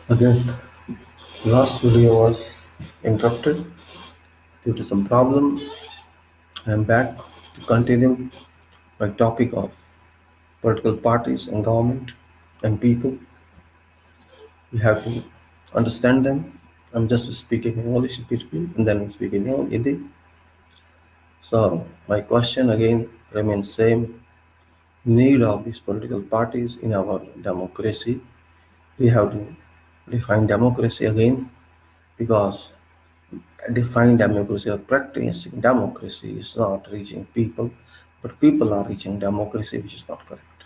Again, last video was interrupted due to some problem. I am back to continue my topic of political parties and government and people. We have to understand them. I'm just speaking English in between and then speaking Hindi. So my question again remains same. Need of these political parties in our democracy. We have to define democracy again because define democracy or practicing democracy is not reaching people, but people are reaching democracy, which is not correct.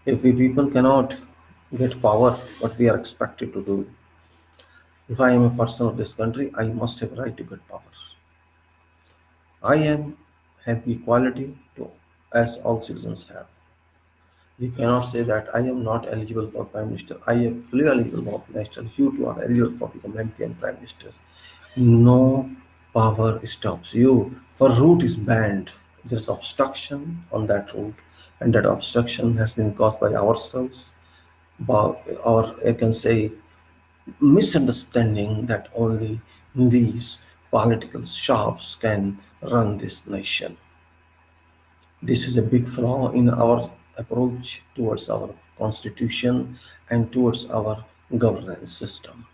If we people cannot get power, what we are expected to do, if I am a person of this country, I must have right to get power. I am have equality to as all citizens have. We cannot say that I am not eligible for prime minister. I am fully eligible for prime minister. You two are eligible for become MP and prime minister. No power stops you. For route is banned. There is obstruction on that route, and that obstruction has been caused by ourselves, by our I can say misunderstanding that only these political shops can run this nation. This is a big flaw in our approach towards our constitution and towards our governance system.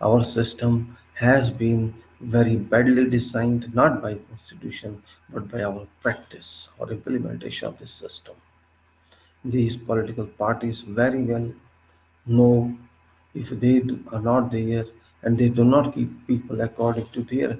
Our system has been very badly designed not by constitution but by our practice or implementation of this system. These political parties very well know if they are not there and they do not keep people according to their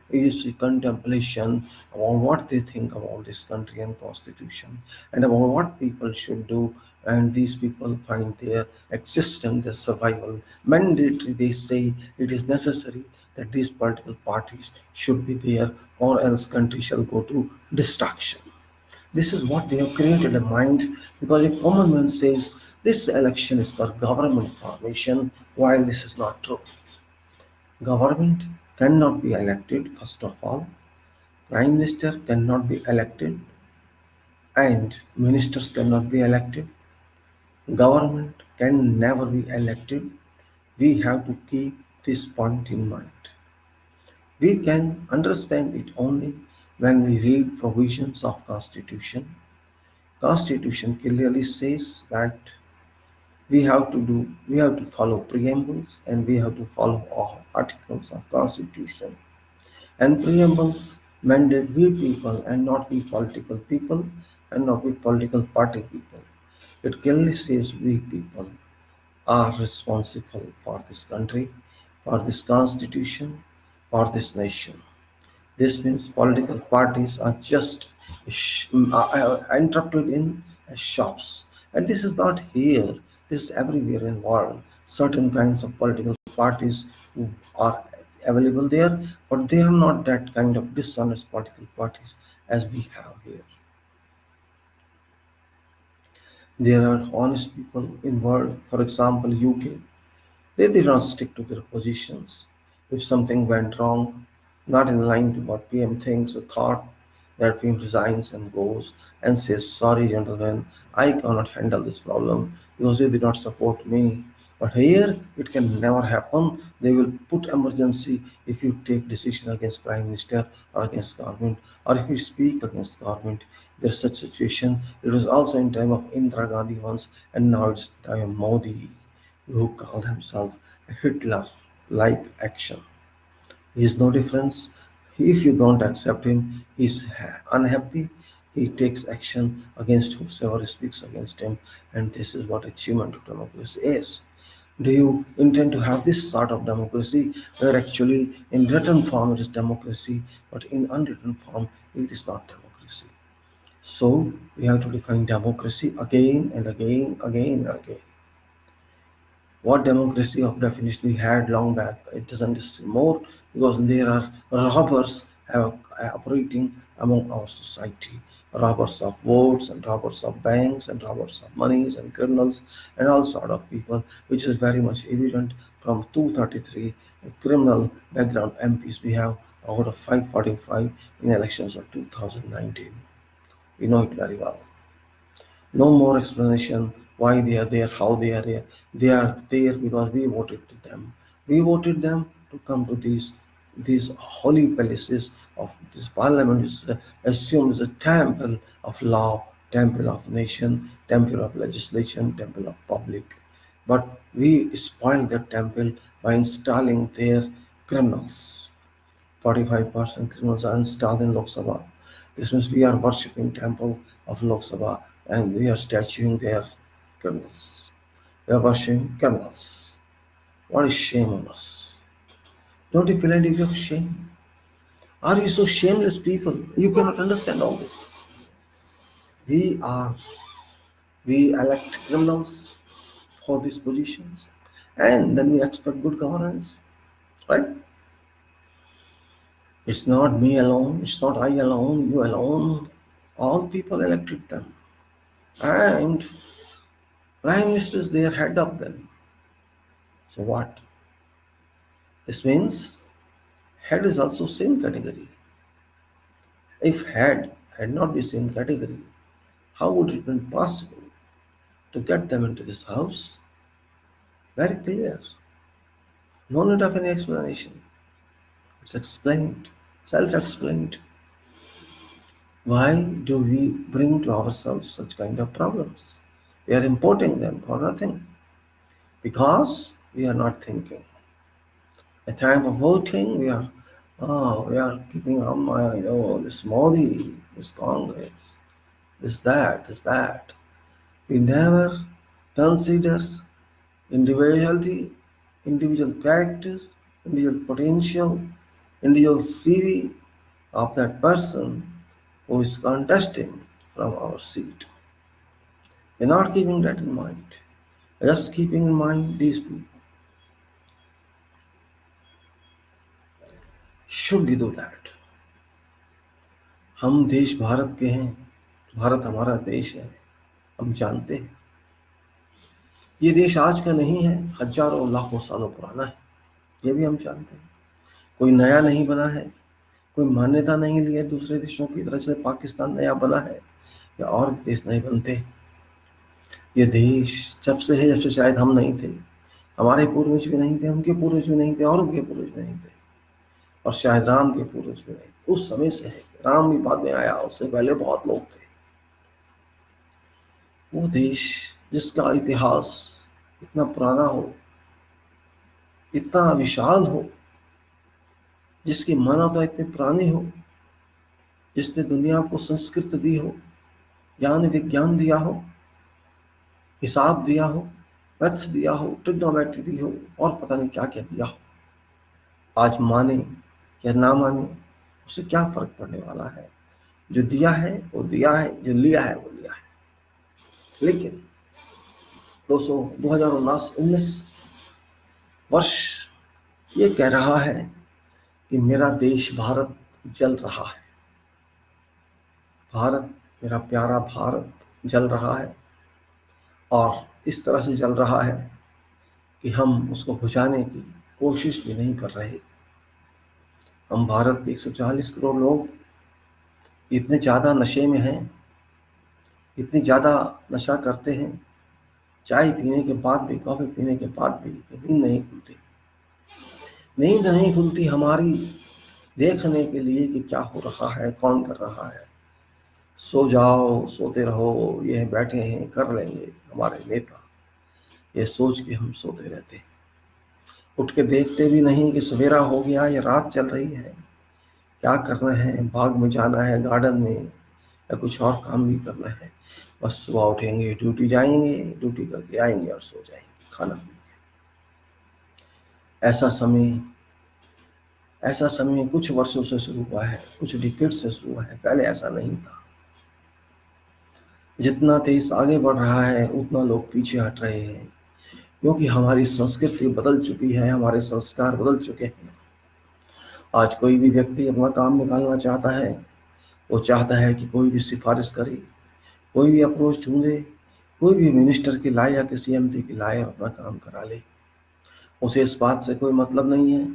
is contemplation about what they think about this country and constitution and about what people should do, and these people find their existence, their survival mandatory. They say it is necessary that these political parties should be there or else country shall go to destruction. This is what they have created a mind, because if common man says this election is for government formation, while this is not true. Government cannot be elected, first of all. Prime Minister cannot be elected, and ministers cannot be elected. Government can never be elected. We have to keep this point in mind. We can understand it only when we read provisions of Constitution. Constitution clearly says that we have to follow preambles and we have to follow all articles of Constitution. And preambles mandate we people and not we political people and not we political party people. It clearly says we people are responsible for this country, for this constitution, for this nation. This means political parties are just interrupted in shops. And this is not here, this is everywhere in the world. Certain kinds of political parties are available there, but they are not that kind of dishonest political parties as we have here. There are honest people in world, for example, UK. They did not stick to their positions. If something went wrong, not in line to what PM thinks or thought, that PM resigns and goes and says, "Sorry, gentlemen, I cannot handle this problem because you did not support me." But here it can never happen. They will put emergency if you take decision against Prime Minister or against government, or if you speak against government. There's such situation. It was also in time of Indira Gandhi once, and now it's time of Modi, who called himself a Hitler-like action. He is no difference. If you don't accept him, he's unhappy. He takes action against whosoever speaks against him, and this is what achievement of democracy is. Do you intend to have this sort of democracy where actually in written form it is democracy, but in unwritten form it is not democracy? So we have to define democracy again and again, again and again. What democracy of definition we had long back, it doesn't exist more because there are robbers operating among our society. Robbers of votes and robbers of banks and robbers of monies and criminals and all sort of people, which is very much evident from 233 criminal background MPs we have out of 545 in elections of 2019. We know it very well. No more explanation why they are there, how they are there. They are there because we voted to them. We voted them to come to these holy palaces of this parliament is assumed as a temple of law, temple of nation, temple of legislation, temple of public. But we spoil that temple by installing their criminals. 45% criminals are installed in Lok Sabha. This means we are worshipping temple of Lok Sabha and we are statuing their criminals. We are worshipping criminals. What is shame on us? Don't you feel any degree of shame? Are you so shameless people? You cannot understand all this. We are we elect criminals for these positions and then we expect good governance, right? It's not me alone, it's not I alone, you alone. All people elected them. And prime minister is their head of them. So what? This means head is also same category. If head had not been same category, how would it have been possible to get them into this house? Very clear. No need of any explanation. It's explained, self-explained. Why do we bring to ourselves such kind of problems? We are importing them for nothing because we are not thinking. At time of voting, we are keeping our mind, oh, this Modi, this Congress, this that. We never consider individuality, individual characters, individual potential, individual CV of that person who is contesting from our seat. We're not keeping that in mind. We're just keeping in mind these people. Should we do that? हम देश भारत के हैं, भारत हमारा देश है, हम जानते हैं ये देश आज का नहीं है, हजारों लाखों सालों पुराना है, ये भी हम जानते हैं। कोई नया नहीं बना है, कोई मान्यता नहीं ली है दूसरे देशों की तरह से पाकिस्तान नया बना है या और देश नहीं बनते। ये देश जब से है, जब से शायद हम नहीं थे, हमारे पूर्वज भी नहीं थे, उनके पूर्वज भी नहीं थे और उनके पूर्वज भी नहीं थे और शायद राम के पूर्वज भी नहीं। उस समय से है, राम भी बाद में आया, उससे पहले बहुत लोग थे। वो देश जिसका इतिहास इतना पुराना हो, इतना विशाल हो, जिसकी मानवता इतनी पुरानी हो, जिसने दुनिया को संस्कृत दी हो, ज्ञान विज्ञान दिया हो, हिसाब दिया हो, मैथ्स दिया हो, ट्रिग्नोमेट्री दी हो और पता नहीं क्या क्या दिया हो। आज माने या ना माने उससे क्या फर्क पड़ने वाला है। जो दिया है वो दिया है, जो लिया है वो लिया है। लेकिन 2019 वर्ष ये कह रहा है कि मेरा देश भारत जल रहा है, भारत, मेरा प्यारा भारत जल रहा है और इस तरह से जल रहा है कि हम उसको बुझाने की कोशिश भी नहीं कर रहे। हम भारत के 140 करोड़ लोग इतने ज़्यादा नशे में हैं, इतनी ज़्यादा नशा करते हैं, चाय पीने के बाद भी, कॉफ़ी पीने के बाद भी नींद नहीं खुलती। नींद नहीं खुलती हमारी देखने के लिए कि क्या हो रहा है, कौन कर रहा है। सो जाओ, सोते रहो, ये बैठे हैं, कर लेंगे हमारे नेता, ये सोच के हम सोते रहते हैं। उठ के देखते भी नहीं कि सवेरा हो गया या रात चल रही है, क्या करना है, बाग में जाना है, गार्डन में, या कुछ और काम भी करना है। बस सुबह उठेंगे, ड्यूटी जाएंगे, ड्यूटी करके आएंगे और सो जाएंगे, खाना पीएंगे। ऐसा समय कुछ वर्षों से शुरू हुआ है, कुछ डिकेड से शुरू हुआ है, पहले ऐसा नहीं था। जितना देश आगे बढ़ रहा है उतना लोग पीछे हट रहे हैं, क्योंकि हमारी संस्कृति बदल चुकी है, हमारे संस्कार बदल चुके हैं। आज कोई भी व्यक्ति अपना काम निकालना चाहता है, वो चाहता है कि कोई भी सिफारिश करे, कोई भी अप्रोच ढूंढे, कोई भी मिनिस्टर की लाए या किसी एमपी की लाए और अपना काम करा ले। उसे इस बात से कोई मतलब नहीं है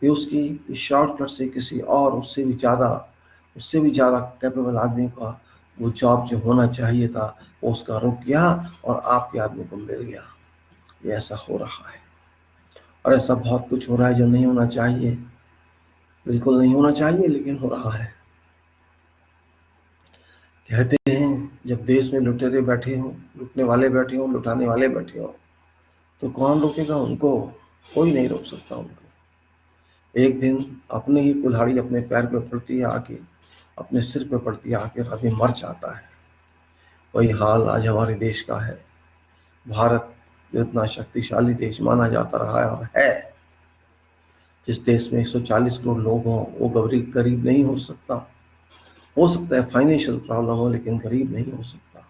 कि उसकी शॉर्टकट से किसी और उससे भी ज़्यादा कैपेबल आदमी का वो जॉब जो होना चाहिए था वो उसका रुक गया और आपके आदमी को मिल गया। ये ऐसा हो रहा है, और ऐसा बहुत कुछ हो रहा है जो नहीं होना चाहिए, बिल्कुल नहीं होना चाहिए, लेकिन हो रहा है। कहते हैं जब देश में लुटेरे बैठे हों, लुटने वाले बैठे हों, लुटाने वाले बैठे हों, तो कौन रोकेगा उनको? कोई नहीं रोक सकता उनको। एक दिन अपने ही कुल्हाड़ी अपने पैर पे पड़ती है आके, अपने सिर पे पड़ती है आके, और आदमी मर जाता है। वही हाल आज हमारे देश का है। भारत जो इतना शक्तिशाली देश माना जाता रहा है और है, जिस देश में 140 करोड़ लोग हों, वो गरीब गरीब नहीं हो सकता है फाइनेंशियल प्रॉब्लम हो, लेकिन गरीब नहीं हो सकता।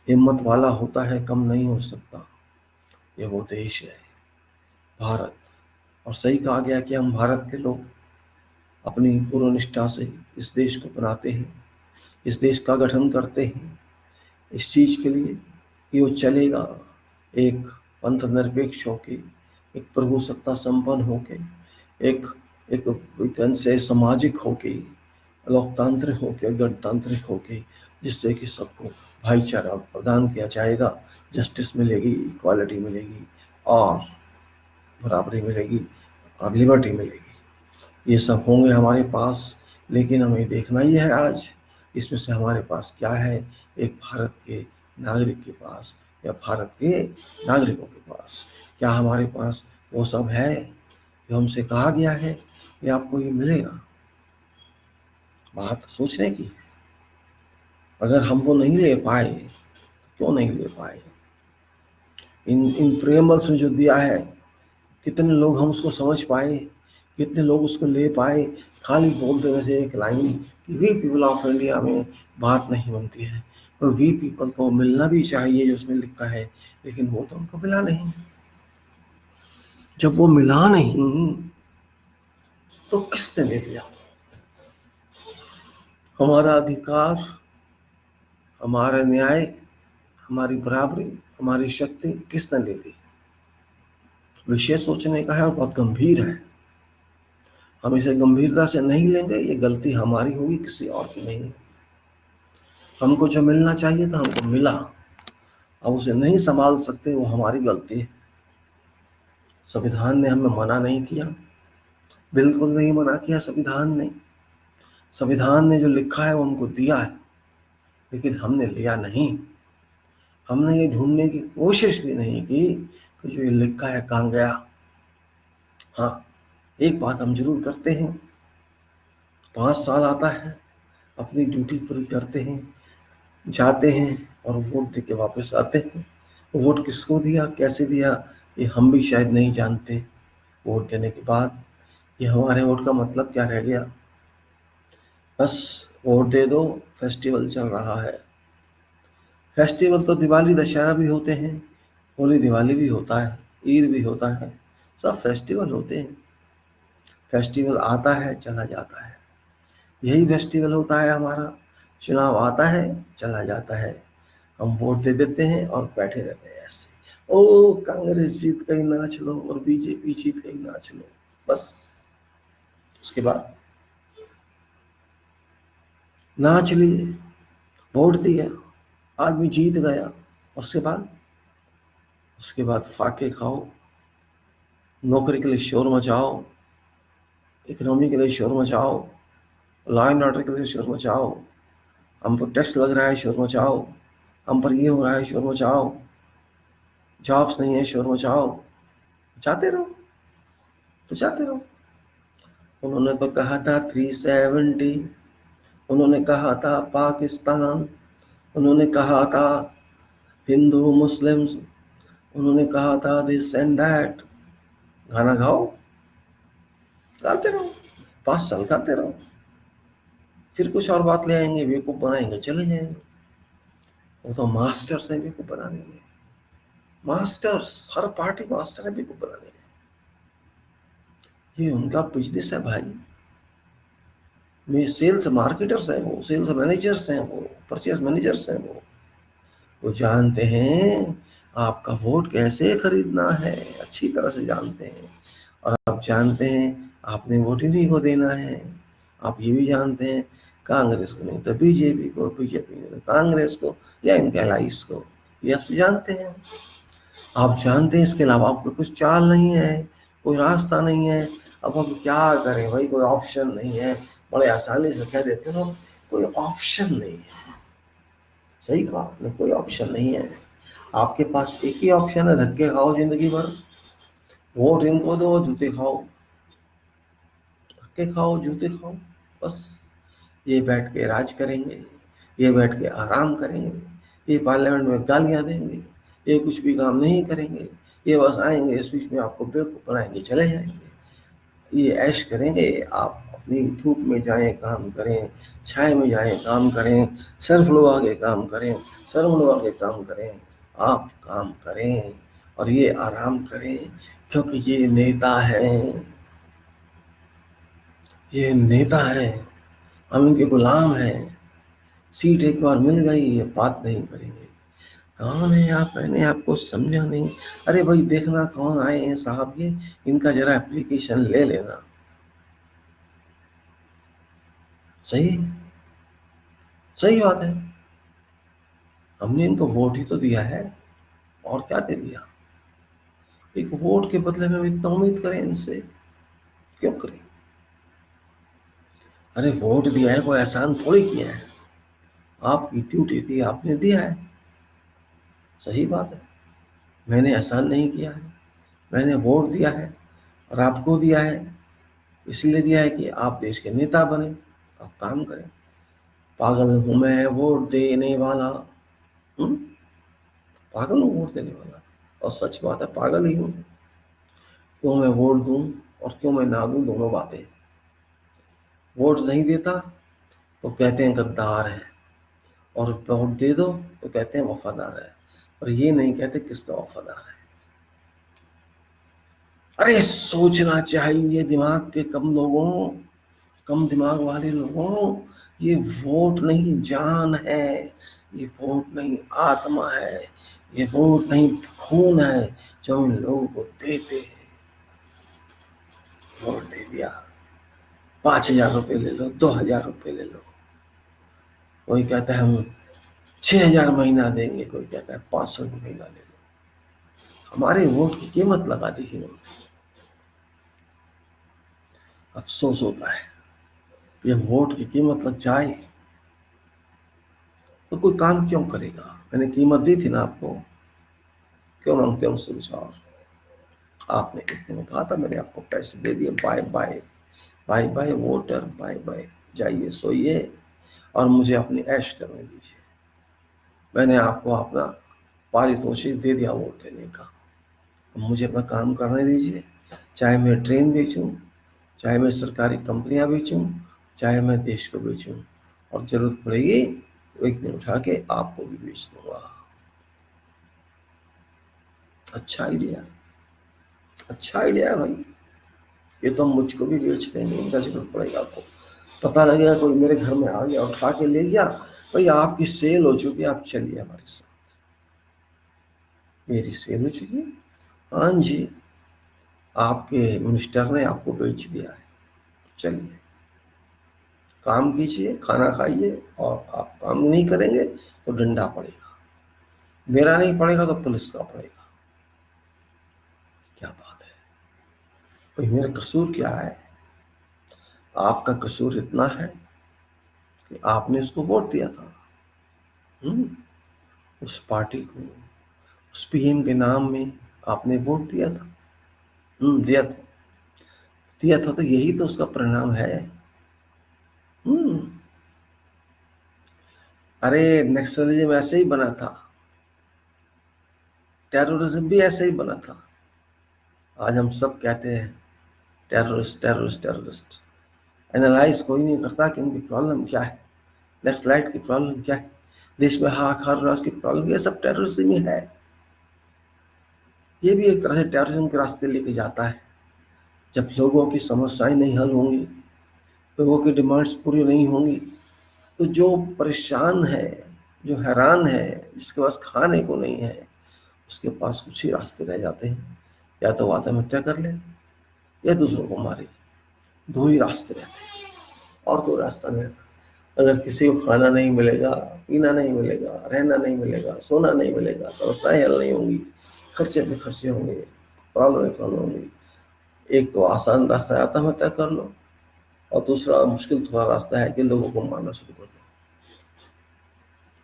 हिम्मत वाला होता है, कम नहीं हो सकता। ये वो देश है भारत। और सही कहा गया कि हम भारत के लोग अपनी पूर्ण निष्ठा से इस देश को बनाते हैं, इस देश का गठन करते हैं, इस चीज के लिए कि वो चलेगा एक पंथ निरपेक्ष होके, एक प्रभुसत्ता संपन्न होके, एक एक एक से सामाजिक होके, लोकतांत्रिक होके, गणतांत्रिक होके, जिससे कि सबको भाईचारा प्रदान किया जाएगा, जस्टिस मिलेगी, इक्वालिटी मिलेगी, और बराबरी मिलेगी, और लिबर्टी मिलेगी। ये सब होंगे हमारे पास, लेकिन हमें देखना ही है आज इसमें से हमारे पास क्या है। एक भारत के नागरिक के पास, या भारत के नागरिकों के पास क्या हमारे पास वो सब है जो हमसे कहा गया है कि आपको ये मिलेगा? बात सोचने की। अगर हम वो नहीं ले पाए, क्यों नहीं ले पाए? इन इन प्रेमल्स में जो दिया है, कितने लोग हम उसको समझ पाए, कितने लोग उसको ले पाए? खाली बोल देने से एक लाइन कि वी पीपल ऑफ इंडिया में बात नहीं बनती है। तो वी पीपल को मिलना भी चाहिए जो उसमें लिखा है, लेकिन वो तो हमको मिला नहीं। जब वो मिला नहीं तो किसने ले लिया? हमारा अधिकार, हमारा न्याय, हमारी बराबरी, हमारी शक्ति किसने ले ली? विषय सोचने का है और बहुत गंभीर है। हम इसे गंभीरता से नहीं लेंगे, ये गलती हमारी होगी, किसी और की नहीं। हमको जो मिलना चाहिए था हमको मिला, अब उसे नहीं संभाल सकते, वो हमारी गलती है। संविधान ने हमें मना नहीं किया, बिल्कुल नहीं मना किया संविधान ने। संविधान ने जो लिखा है वो हमको दिया है, लेकिन हमने लिया नहीं। हमने ये ढूंढने की कोशिश भी नहीं की कि जो ये लिखा है कहाँ गया। हाँ, एक बात हम जरूर करते हैं, 5 साल आता है, अपनी ड्यूटी पूरी करते हैं, जाते हैं और वोट दे के वापस आते हैं। वोट किसको दिया, कैसे दिया, ये हम भी शायद नहीं जानते। वोट देने के बाद ये हमारे वोट का मतलब क्या रह गया? बस वोट दे दो, फेस्टिवल चल रहा है। फेस्टिवल तो दिवाली दशहरा भी होते हैं, होली दिवाली भी होता है, ईद भी होता है, सब फेस्टिवल होते हैं। फेस्टिवल आता है चला जाता है, यही फेस्टिवल होता है हमारा। चुनाव आता है चला जाता है, हम वोट दे देते हैं और बैठे रहते हैं ऐसे। ओ कांग्रेस जीत गई नाच लो, और बीजेपी जीत गई नाच लो, बस। उसके बाद नाच लिए, वोट दिया, आदमी जीत गया। उसके बाद फाके खाओ, नौकरी के लिए शोर मचाओ, इकोनॉमी के लिए शोर मचाओ, लॉ एंड ऑर्डर के लिए शोर मचाओ, हम पर टैक्स लग रहा है शोर मचाओ, हम पर ये हो रहा है शोर मचाओ, जॉब्स नहीं है शोर मचाओ। जाते रहो, तो जाते रहो। उन्होंने तो कहा था 370, उन्होंने कहा था पाकिस्तान, उन्होंने कहा था हिंदू मुस्लिम्स, उन्होंने कहा था दिस एंड दैट। गाना गाओ, गाते रहो, 5 साल गाते रहो, फिर कुछ और बात ले आएंगे, बेवकूफ बनाएंगे, चले जाएंगे। वो तो मास्टर्स है बेवकूफ बनाने में, मास्टर्स, हर पार्टी मास्टर है बेवकूफ बनाने में। ये उनका बिजनेस है भाई। में सेल्स मार्केटर्स हैं, वो सेल्स मैनेजर्स हैं, वो परचेज मैनेजर्स हैं। वो जानते हैं आपका वोट कैसे खरीदना है, अच्छी तरह से जानते हैं। और आप जानते हैं आपने वोट इन्हीं को देना है। आप ये भी जानते हैं कांग्रेस को नहीं तो बीजेपी को, बीजेपी नहीं तो कांग्रेस को, या इनके अलाइस को। ये आप जानते हैं। आप जानते हैं, इसके अलावा आपको कुछ चाल नहीं है, कोई रास्ता नहीं है। अब हम क्या करें भाई, कोई ऑप्शन नहीं है। बड़े आसानी से कह देते हो, कोई ऑप्शन नहीं है। सही कहा आपने, कोई ऑप्शन नहीं है। आपके पास एक ही ऑप्शन है, धक्के खाओ जिंदगी भर, वोट इनको दो, जूते खाओ, धक्के खाओ, जूते खाओ, बस। ये बैठ के राज करेंगे, ये बैठ के आराम करेंगे, ये पार्लियामेंट में गालियां देंगे, ये कुछ भी काम नहीं करेंगे, ये बस आएंगे, इस बीच में आपको बेवकूफ बनाएंगे, चले जाएंगे। ये ऐश करेंगे, आप अपनी धूप में जाएं काम करें, छाए में जाएं काम करें, सर्फ लगा के काम करें, सर्फ लगा के काम करें, आप काम करें और ये आराम करें, क्योंकि ये नेता हैं, ये नेता हैं, हम इनके गुलाम हैं। सीट एक बार मिल गई, ये बात नहीं करेंगे। कौन है आप, मैंने आपको समझा नहीं। अरे भाई देखना कौन आए हैं साहब, ये इनका जरा एप्लीकेशन ले लेना। सही, सही बात है। हमने इनको वोट ही तो दिया है, और क्या दे दिया। एक वोट के बदले में हम इतना उम्मीद करें इनसे, क्यों करें। अरे वोट दिया है, कोई एहसान थोड़ी किया है। आपकी ड्यूटी थी, आपने दिया है। सही बात है, मैंने एहसान नहीं किया है, मैंने वोट दिया है और आपको दिया है। इसलिए दिया है कि आप देश के नेता बने, आप काम करें। पागल हूं मैं वोट देने वाला, हूँ, पागल हूँ वोट देने वाला। और सच बात है, पागल ही हूँ। क्यों मैं वोट दूं और क्यों मैं ना दूं, दोनों बातें। वोट नहीं देता तो कहते हैं गद्दार है, और वोट दे दो तो कहते हैं वफादार है, और ये नहीं कहते किसका वफादार है। अरे सोचना चाहिए दिमाग के कम लोगों, कम दिमाग वाले लोगों। ये वोट नहीं जान है, ये वोट नहीं आत्मा है, ये वोट नहीं खून है जो इन लोगों को देते हैं। वोट दे दिया, 5,000 रुपये ले लो, 2,000 रुपये ले लो। कोई कहता है हम 6,000 महीना देंगे, कोई कहता है 500 महीना ले लो। हमारे वोट की कीमत लगा दी इन्होंने। अफसोस होता है, ये वोट की कीमत लग जाए तो कोई काम क्यों करेगा। मैंने कीमत दी थी ना आपको, क्यों मांगते हो मुझसे कुछ और। आपने एक दिन कहा था, मैंने आपको पैसे दे दिए, bye bye, bye bye voter, bye bye, जाइए सोइए और मुझे अपनी ऐश करने दीजिए। मैंने आपको अपना पारितोषिक दे दिया वोट देने का, अब मुझे अपना काम करने दीजिए। चाहे मैं ट्रेन बेचूं, चाहे मैं सरकारी कंपनियां बेचूं, चाहे मैं देश को बेचूं, और जरूरत पड़ेगी तो एक दिन उठा के आपको भी बेच दूंगा। अच्छा आइडिया, अच्छा आइडिया है भाई। ये तो हम मुझको भी बेच देंगे, इनका जरूरत पड़ेगा आपको। पता लगेगा कोई मेरे घर में आ गया, उठा के ले गया, भाई आपकी सेल हो चुकी है, आप चलिए हमारे साथ। मेरी सेल हो चुकी है, हाँ जी, आपके मिनिस्टर ने आपको बेच दिया है, चलिए काम कीजिए, खाना खाइए, और आप काम नहीं करेंगे तो डंडा पड़ेगा। मेरा नहीं पड़ेगा तो पुलिस का पड़ेगा। क्या बात है भाई, मेरा कसूर क्या है। आपका कसूर इतना है कि आपने उसको वोट दिया था, हम्म, उस पार्टी को, उस पीएम के नाम में आपने वोट दिया था, दिया था, दिया था, तो यही तो उसका परिणाम है। हम्म, अरे नक्सलिज्म ऐसे ही बना था, टेररिज्म भी ऐसे ही बना था। आज हम सब कहते हैं टेररिस्ट टेररिस्ट टेररिस्ट, एनालाइज कोई नहीं करता कि उनकी प्रॉब्लम क्या है, नक्सलाइट की प्रॉब्लम क्या है, देश में हाहाकार राज की प्रॉब्लम, ये सब टेररिज्म ही है। ये भी एक तरह से टेररिज्म के रास्ते लेके जाता है। जब लोगों की समस्याएं नहीं हल होंगी, लोगों की डिमांड्स पूरी नहीं होंगी, तो जो परेशान है, जो हैरान है, जिसके पास खाने को नहीं है, उसके पास कुछ ही रास्ते रह जाते हैं। या तो आत्महत्या कर ले, या दूसरों को मारे, दो ही रास्ते रहते हैं, और कोई रास्ता नहीं रहता। अगर किसी को खाना नहीं मिलेगा, पीना नहीं मिलेगा, रहना नहीं मिलेगा, सोना नहीं मिलेगा, समस्याएं हल नहीं होंगी, खर्चे पे खर्चे होंगे, प्रॉब्लम होंगी। एक तो आसान रास्ता है आत्महत्या कर लो, और दूसरा मुश्किल थोड़ा रास्ता है कि लोगों को मारना शुरू कर दो।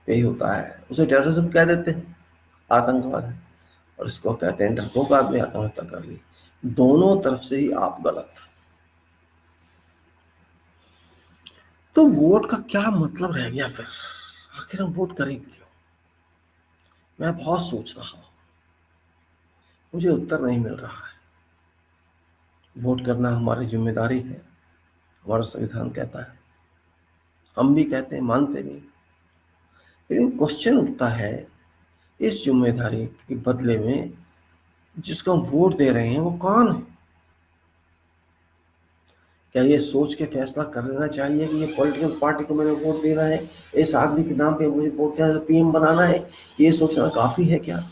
यही होता है, उसे टेररिज्म कह देते हैं, आतंकवाद है, और इसको कहते हैं डरपोक आदमी आत्महत्या कर ली। दोनों तरफ से ही आप गलत। तो वोट का क्या मतलब रह गया फिर? आखिर हम वोट करेंगे क्यों? मैं बहुत सोच रहा हूं, मुझे उत्तर नहीं मिल रहा है। वोट करना हमारी जिम्मेदारी है, हमारा संविधान कहता है, हम भी कहते हैं, मानते भी। लेकिन क्वेश्चन उठता है, इस जिम्मेदारी के बदले में जिसको हम वोट दे रहे हैं वो कौन है? क्या ये सोच के फैसला कर लेना चाहिए कि ये पॉलिटिकल पार्टी को मैंने वोट देना है, इस आदमी के नाम पे मुझे वोट क्या पीएम बनाना है? ये सोचना काफी है क्या?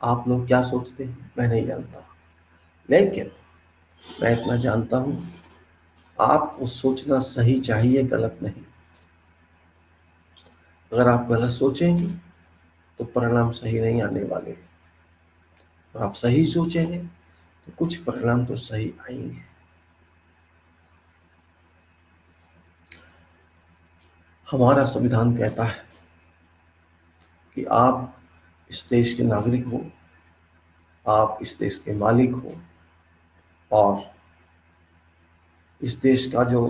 आप लोग क्या सोचते हैं मैं नहीं जानता, लेकिन मैं इतना जानता हूं, आपको सोचना सही चाहिए, गलत नहीं। अगर आप गलत सोचेंगे तो परिणाम सही नहीं आने वाले, और आप सही सोचेंगे तो कुछ परिणाम तो सही आएंगे। हमारा संविधान कहता है कि आप इस देश के नागरिक हो, आप इस देश के मालिक हो, और इस देश का जो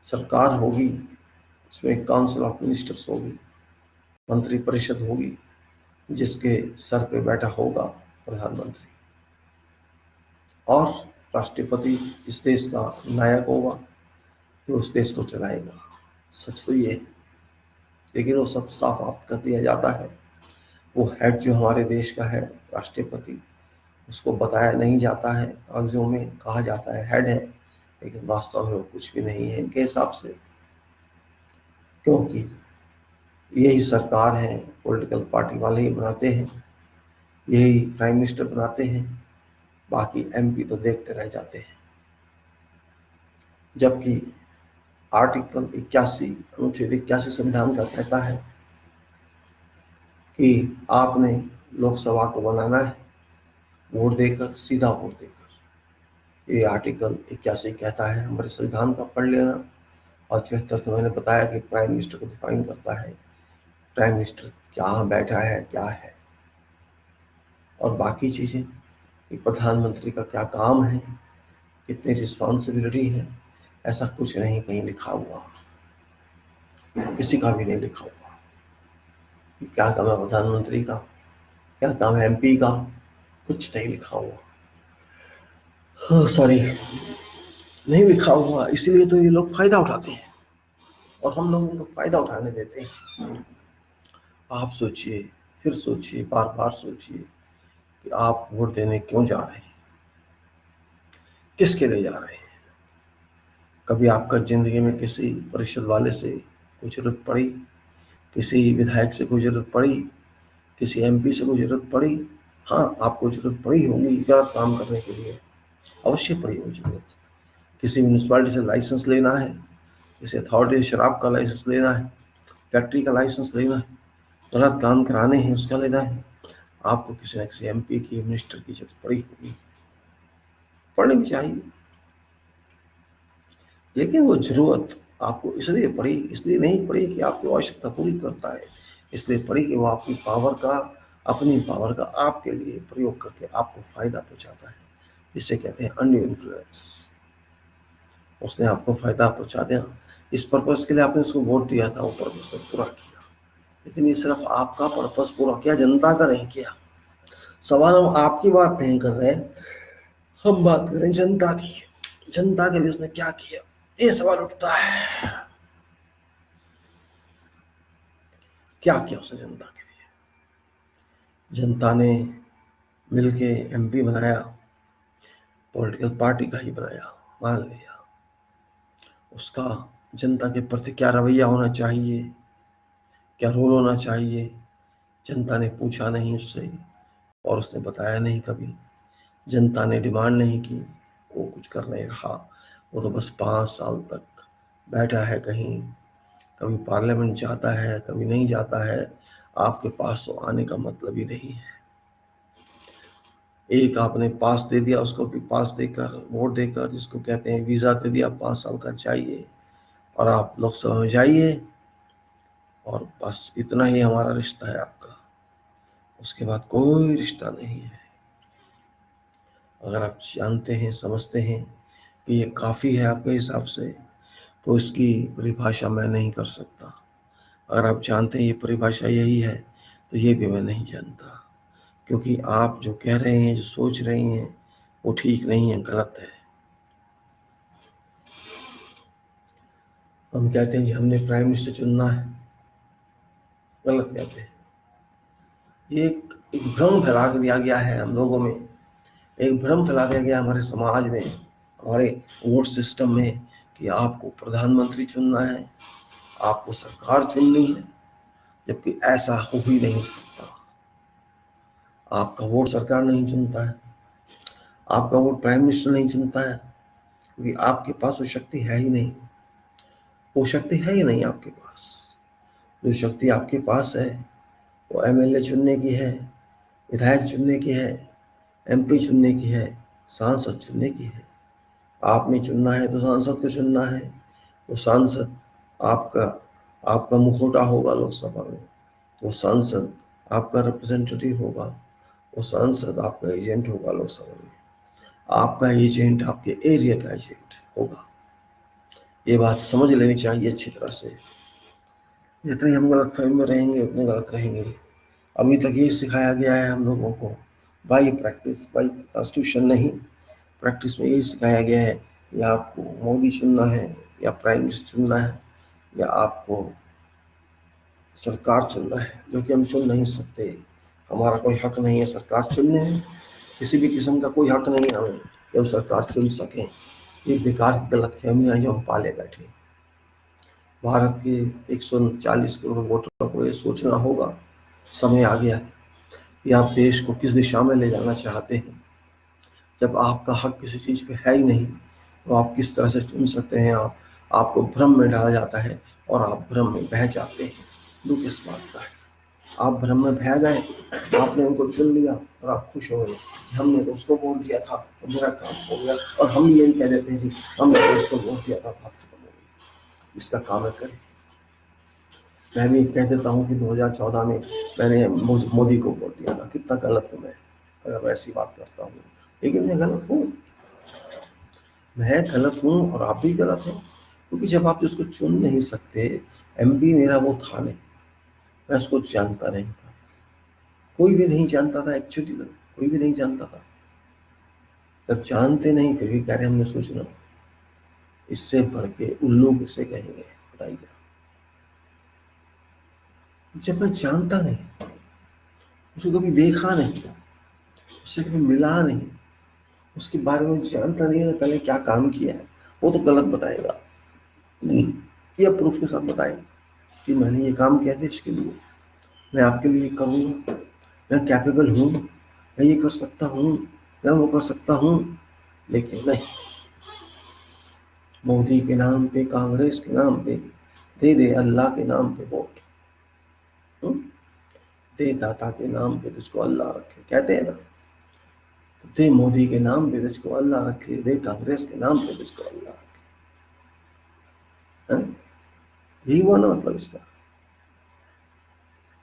सरकार होगी उसमें एक काउंसिल ऑफ मिनिस्टर्स होगी, मंत्री परिषद होगी, जिसके सर पे बैठा होगा प्रधानमंत्री, और राष्ट्रपति इस देश का नायक होगा जो उस देश को चलाएगा। सच तो ये है, लेकिन वो सब साफ आप कर दिया जाता है। वो हेड जो हमारे देश का है, राष्ट्रपति, उसको बताया नहीं जाता है, कागजों में कहा जाता है हेड है, लेकिन वास्तव में वो कुछ भी नहीं है इनके हिसाब से, क्योंकि यही सरकार है, पॉलिटिकल पार्टी वाले ही बनाते हैं, यही प्राइम मिनिस्टर बनाते हैं, बाकी एमपी तो देखते रह जाते हैं। जबकि आर्टिकल 81, अनुच्छेद 81 संविधान का कहता है कि आपने लोकसभा को बनाना है वोट देकर, सीधा वोट देकर। ये आर्टिकल 81 कहता है, हमारे संविधान का पढ़ लेना। और 74 तो मैंने बताया कि प्राइम मिनिस्टर को डिफाइन करता है, प्राइम मिनिस्टर क्या बैठा है, क्या है, और बाकी चीजें कि प्रधानमंत्री का क्या काम है, कितनी रिस्पॉन्सिबिलिटी है, ऐसा कुछ नहीं कहीं लिखा हुआ, किसी का भी नहीं लिखा हुआ कि क्या काम है प्रधानमंत्री का, क्या काम है एमपी का, कुछ नहीं लिखा हुआ। हाँ सॉरी, नहीं लिखा हुआ, इसीलिए तो ये लोग फायदा उठाते हैं, और हम लोग उनको फायदा उठाने देते हैं। आप सोचिए, फिर सोचिए, बार बार सोचिए कि आप वोट देने क्यों जा रहे हैं, किसके लिए जा रहे हैं? कभी आपका जिंदगी में किसी परिषद वाले से कोई जरूरत पड़ी, किसी विधायक से कोई जरूरत पड़ी, किसी एमपी से कोई जरूरत पड़ी? हाँ, आपको जरूरत पड़ी होगी गलत काम करने के लिए, अवश्य पड़ी होगी जरूरत। किसी म्यूनिसपालिटी से लाइसेंस लेना है, किसी अथॉरिटी से शराब का लाइसेंस लेना है, फैक्ट्री का लाइसेंस लेना है, गलत काम कराने हैं उसका लेना है, आपको किसी न किसी एमपी की, मिनिस्टर की जरूरत पड़ी होगी, पड़नी भी चाहिए। लेकिन वो जरूरत आपको इसलिए पड़ी, इसलिए नहीं पड़ी कि आपकी आवश्यकता पूरी करता है, इसलिए पड़ी कि वो आपकी पावर का, अपनी पावर का आपके लिए प्रयोग करके आपको फायदा पहुंचाता है, जिसे कहते हैं अनड्यू इन्फ्लुएंस। उसने आपको फायदा पहुंचा दिया, इस पर्पस के लिए आपने उसको वोट दिया था, वो पर्पस ने पूरा किया। लेकिन ये सिर्फ आपका पर्पस पूरा किया, जनता का नहीं किया। सवाल हम आपकी बात नहीं कर रहे हैं, हम बात कर रहे हैं जनता की। जनता के लिए उसने क्या किया, ये सवाल उठता है। क्या किया उसने जनता के लिए? जनता ने मिलके एमपी बनाया, पॉलिटिकल पार्टी का ही बनाया, मान लिया। उसका जनता के प्रति क्या रवैया होना चाहिए, क्या रोल होना चाहिए, जनता ने पूछा नहीं उससे, और उसने बताया नहीं कभी। जनता ने डिमांड नहीं की, वो कुछ कर नहीं रहा। वो तो बस 5 साल तक बैठा है कहीं, कभी पार्लियामेंट जाता है कभी नहीं जाता है। आपके पास तो आने का मतलब ही नहीं है। एक आपने पास दे दिया उसको, भी पास देकर वोट देकर, जिसको कहते हैं वीज़ा दे दिया, 5 साल का चाहिए और आप लोकसभा में जाइए, और बस इतना ही हमारा रिश्ता है आपका, उसके बाद कोई रिश्ता नहीं है। अगर आप जानते हैं समझते हैं कि ये काफ़ी है आपके हिसाब से, तो इसकी परिभाषा मैं नहीं कर सकता। अगर आप जानते हैं ये परिभाषा यही है, तो ये भी मैं नहीं जानता, क्योंकि आप जो कह रहे हैं, जो सोच रही हैं, वो ठीक नहीं है, गलत है। हम कहते हैं कि हमने प्राइम मिनिस्टर चुनना है, गलत कहते हैं। ये एक भ्रम फैला के दिया गया है हम लोगों में, एक भ्रम फैला दिया गया हमारे समाज में, हमारे वोट सिस्टम में, कि आपको प्रधानमंत्री चुनना है, आपको सरकार चुननी है, जबकि ऐसा हो ही नहीं सकता। आपका वोट सरकार नहीं चुनता है, आपका वोट प्राइम मिनिस्टर नहीं चुनता है, क्योंकि आपके पास वो शक्ति है ही नहीं। वो शक्ति है ही नहीं आपके पास। जो शक्ति आपके पास है वो एमएलए चुनने की है, विधायक चुनने की है, एमपी चुनने की है, सांसद चुनने की है। आपने चुनना है तो सांसद को चुनना है। वो सांसद आपका आपका मुखौटा होगा लोकसभा में, वो सांसद आपका रिप्रेजेंटेटिव होगा, वो सांसद आपका एजेंट होगा लोकसभा में, आपका एजेंट आपके एरिया का एजेंट होगा। ये बात समझ लेनी चाहिए अच्छी तरह से। जितनी हम गलत फहमी में रहेंगे उतने गलत रहेंगे। अभी तक ये सिखाया गया है हम लोगों को, बाई प्रैक्टिस, बाई कॉन्स्टिट्यूशन नहीं, प्रैक्टिस में यही सिखाया गया है कि आपको मोदी चुनना है या प्राइम मिनिस्टर चुनना है या आपको सरकार चुनना है, जो कि हम चुन नहीं सकते। हमारा कोई हक नहीं है सरकार चुनने में, किसी भी किस्म का कोई हक नहीं है हमें कि हम सरकार चुन सकें। ये बेकार की गलत फहमियाँ जो हम पाले बैठे। भारत के 140 करोड़ वोटरों को ये सोचना होगा, समय आ गया है कि आप देश को किस दिशा में ले जाना चाहते हैं। जब आपका हक किसी चीज़ पे है ही नहीं, तो आप किस तरह से चुन सकते हैं। आपको भ्रम में डाला जाता है और आप भ्रम में बह जाते हैं। दुख इस बात का है, आप भ्रम में बह गए, आपने उनको चुन लिया और आप खुश हो गए, हमने तो उसको वोट दिया था तो मेरा काम हो गया। और हम यही कह देते हैं जी, हमने तो उसको वोट दिया था, बात खत्म हो गई। इसका काम है करें। मैं भी कह देता हूँ कि 2014 में मैंने मोदी को वोट दिया था, कितना गलत हूँ मैं अगर ऐसी बात करता हूँ, लेकिन मैं गलत हूँ। मैं गलत हूँ और आप भी गलत हैं, क्योंकि जब आप जिसको चुन नहीं सकते, एमपी मेरा वो था नहीं, मैं उसको जानता नहीं था, कोई भी नहीं जानता था एक्चुअली, कोई भी नहीं जानता था। जब जानते नहीं फिर भी कह रहे हमने उसको चुना, इससे बढ़ के उल्लू किसे कहेंगे बताइए। जब मैं जानता नहीं, उसको कभी देखा नहीं, उससे कभी मिला नहीं, उसके बारे में जानता नहीं है पहले क्या काम किया है, वो तो गलत बताएगा। ये प्रूफ के साथ बताए कि मैंने ये काम किया देश के लिए, मैं आपके लिए करूँगा, मैं कैपेबल हूँ, मैं ये कर सकता हूँ, मैं वो कर सकता हूँ। लेकिन नहीं, मोदी के नाम पे, कांग्रेस के नाम पे दे दे, अल्लाह के नाम पे वोट, दे दाता के नाम पे तुझको अल्लाह रखे, कहते हैं ना। तो दे मोदी के नाम पे तुझको अल्लाह रखे, दे कांग्रेस के नाम पे तुझको अल्लाह रखे। यही हुआ ना मतलब इसका।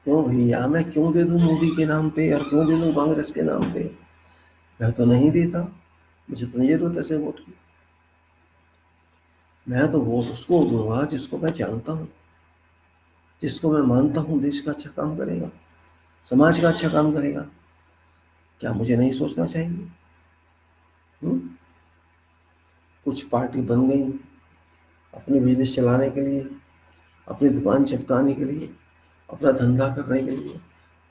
क्यों भैया, मैं क्यों दे दूं मोदी के नाम पे और क्यों दे दूं कांग्रेस के नाम पे? मैं तो नहीं देता, मुझे तो ये तो ऐसे वोट की। मैं तो वोट उसको दूंगा जिसको मैं जानता हूँ, जिसको मैं मानता हूँ देश का अच्छा काम करेगा, समाज का अच्छा काम करेगा। क्या मुझे नहीं सोचना चाहिए? हुँ? कुछ पार्टी बन गई अपनी बिजनेस चलाने के लिए, अपनी दुकान चमकाने के लिए, अपना धंधा करने के लिए,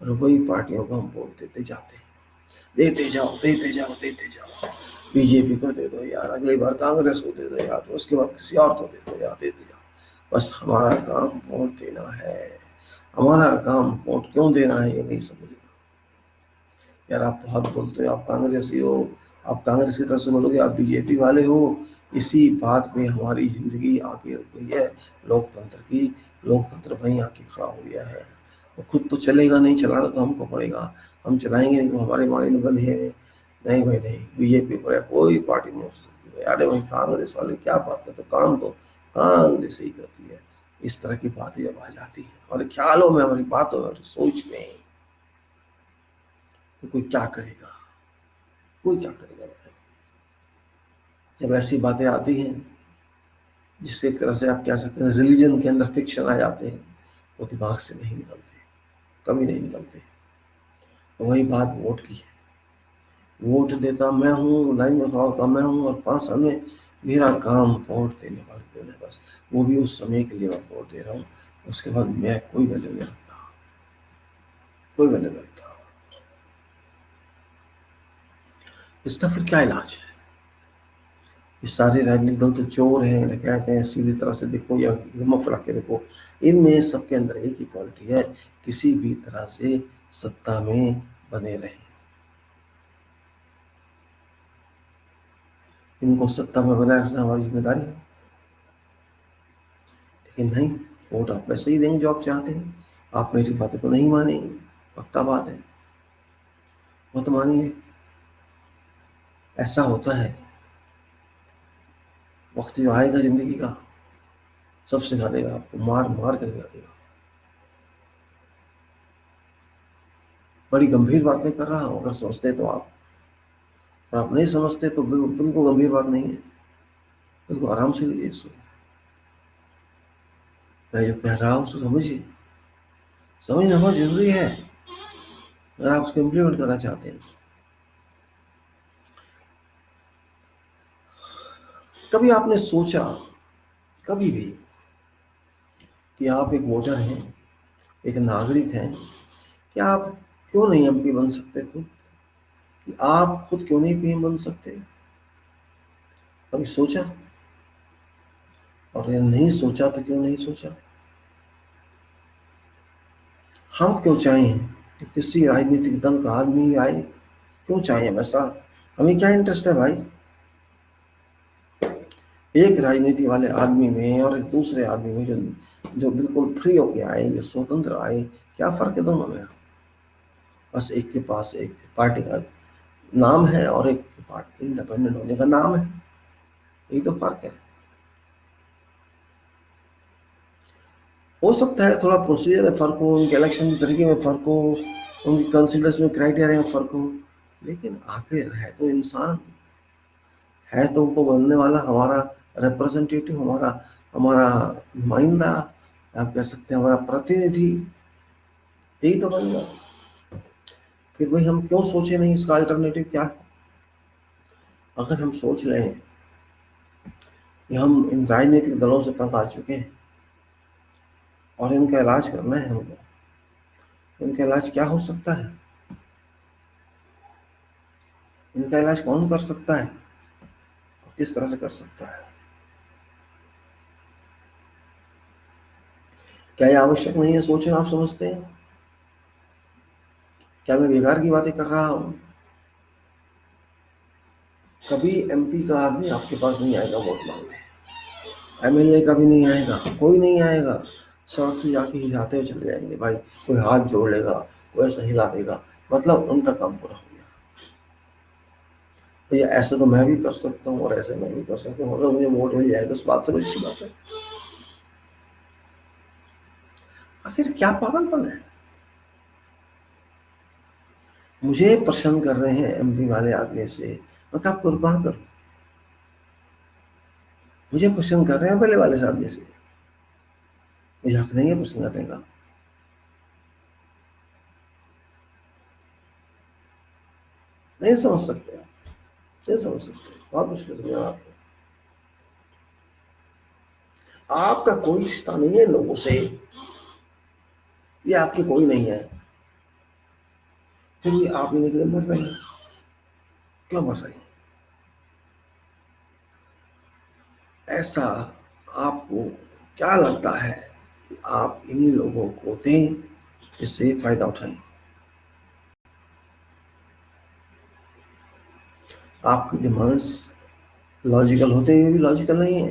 और वही पार्टियों को हम वोट देते जाते हैं, देते जाओ देते जाओ देते जाओ। बीजेपी को दे दो यार, अगली बार कांग्रेस को दे दो यार, तो उसके बाद किसी और को दे दो यार, देते जाओ। बस हमारा काम वोट देना है, हमारा काम वोट क्यों देना है ये नहीं समझ रहे यार। आप बहुत बोलते हो आप कांग्रेसी हो, आप कांग्रेस की तरफ से बोलोगे आप बीजेपी वाले हो, इसी बात में हमारी जिंदगी आगे रुक गई है, लोकतंत्र की। लोकतंत्र वहीं आके खड़ा हो गया है। वो खुद तो चलेगा नहीं, चलाना तो हमको पड़ेगा। हम चलाएंगे नहीं तो हमारे माइंड बंद है, नहीं भाई नहीं, बीजेपी पर कोई पार्टी नहीं हो सकती भाई। अरे भाई कांग्रेस वाले क्या बात करते, तो काम तो कांग्रेस ही करती है। इस तरह की बातें जब आ जाती है हमारे ख्यालों में, हमारी बातों में, हमारी सोच में, तो कोई क्या करेगा? कोई क्या करेगा भाई? जब ऐसी बातें आती हैं जिससे एक तरह से आप कह सकते हैं रिलीजन के अंदर फिक्शन आ जाते हैं, वो दिमाग से नहीं निकलते, कभी नहीं निकलते। तो वही बात वोट की है। वोट देता मैं हूँ, लाइन में खड़ा होता मैं हूँ, और 5 साल में मेरा काम वोट देने बस। वो भी उस समय के लिए मैं वोट दे रहा हूँ, उसके बाद मैं कोई वैल्यू नहीं रखता, कोई वैल्यू नहीं रखता। इसका फिर क्या इलाज है? ये सारे राजनीतिक दल तो चोर हैं, डकैत हैं, सीधी तरह से देखो या घुमा फिरा के देखो, इनमें सबके अंदर एक ही क्वालिटी है, किसी भी तरह से सत्ता में बने रहे। इनको सत्ता में बनाए रखना हमारी जिम्मेदारी है। लेकिन नहीं, वोट आप वैसे ही देंगे जो आप चाहते हैं। आप मेरी बातों को नहीं मानेंगे, पक्का बात है, मत मानिए। ऐसा होता है, वक्त जो आएगा जिंदगी का सब सिखा देगा, आपको मार मार कर सिखा देगा। बड़ी गंभीर बात नहीं कर रहा हूं, अगर समझते तो आप नहीं समझते तो बिल्कुल गंभीर बात नहीं है, इसको आराम से लीजिए। इसको मैं जो कह रहा हूँ उसको समझिए। समझना बहुत जरूरी है अगर आप उसको इम्प्लीमेंट करना चाहते हैं। कभी आपने सोचा, कभी भी, कि आप एक वोटर हैं, एक नागरिक हैं, कि आप क्यों नहीं एमपी बन सकते खुद? कि आप खुद क्यों नहीं पीएम बन सकते? कभी सोचा? और नहीं सोचा तो क्यों नहीं सोचा? हम क्यों चाहें कि किसी राजनीतिक दल का आदमी आए? क्यों चाहें वैसा? हमें क्या इंटरेस्ट है भाई एक राजनीति वाले आदमी में और एक दूसरे आदमी में, जो जो बिल्कुल फ्री होके आए, जो स्वतंत्र आए? क्या फर्क है दोनों में? बस एक के पास एक पार्टी का नाम है और एक के पास इंडिपेंडेंट होने का नाम है, यही तो फर्क है। हो सकता है थोड़ा प्रोसीजर में फर्क हो, उनके इलेक्शन के तरीके में फर्क हो, उनकी कंसिडरेशन में क्राइटेरिया में फर्क हो, लेकिन आखिर है तो इंसान, है तो उनको बनने वाला हमारा रिप्रेजेंटेटिव, हमारा हमारा नुमाइंदा, आप कह सकते हैं हमारा प्रतिनिधि, यही तो बनेगा। फिर भाई हम क्यों सोचे नहीं इसका अल्टरनेटिव क्या है? अगर हम सोच लें कि हम इन राजनीतिक दलों से तंग आ चुके हैं और इनका इलाज करना है हमको, इनका इलाज क्या हो सकता है? इनका इलाज कौन कर सकता है, किस तरह से कर सकता है? क्या ये आवश्यक नहीं है सोचना? आप समझते हैं? क्या मैं बेकार की बातें कर रहा हूँ? कभी एमपी का आदमी आपके पास नहीं आएगा वोट मांगने, एमएलए का भी नहीं आएगा, कोई नहीं आएगा। सड़क से जाके हिलाते हुए चले जाएंगे भाई, कोई हाथ जोड़ लेगा, कोई ऐसा हिला देगा, मतलब उनका काम पूरा हो गया। तो ये ऐसे तो मैं भी कर सकता हूँ और ऐसे मैं भी कर सकता हूँ, अगर मुझे वोट मिल जाए तो उस बात से बड़ी अच्छी बात है। आखिर क्या पागलपन है? मुझे पसंद कर रहे हैं एमपी वाले आदमी से, मैं कब कुर्बान करूं? मुझे पसंद कर रहे हैं पहले वाले आदमी से, मुझे हक नहीं है पसंद करने का? नहीं समझ सकते आप, नहीं समझ सकते, बहुत मुश्किल समझा आपको। आपका कोई रिश्ता नहीं है लोगों से, ये आपके कोई नहीं है, फिर भी आप इन्हीं के लिए मर रहे हैं। क्यों मर रहे हैं? ऐसा आपको क्या लगता है कि आप इन्हीं लोगों को दें, इससे फायदा उठाएं? आपकी डिमांड्स लॉजिकल होते हुए भी लॉजिकल नहीं है।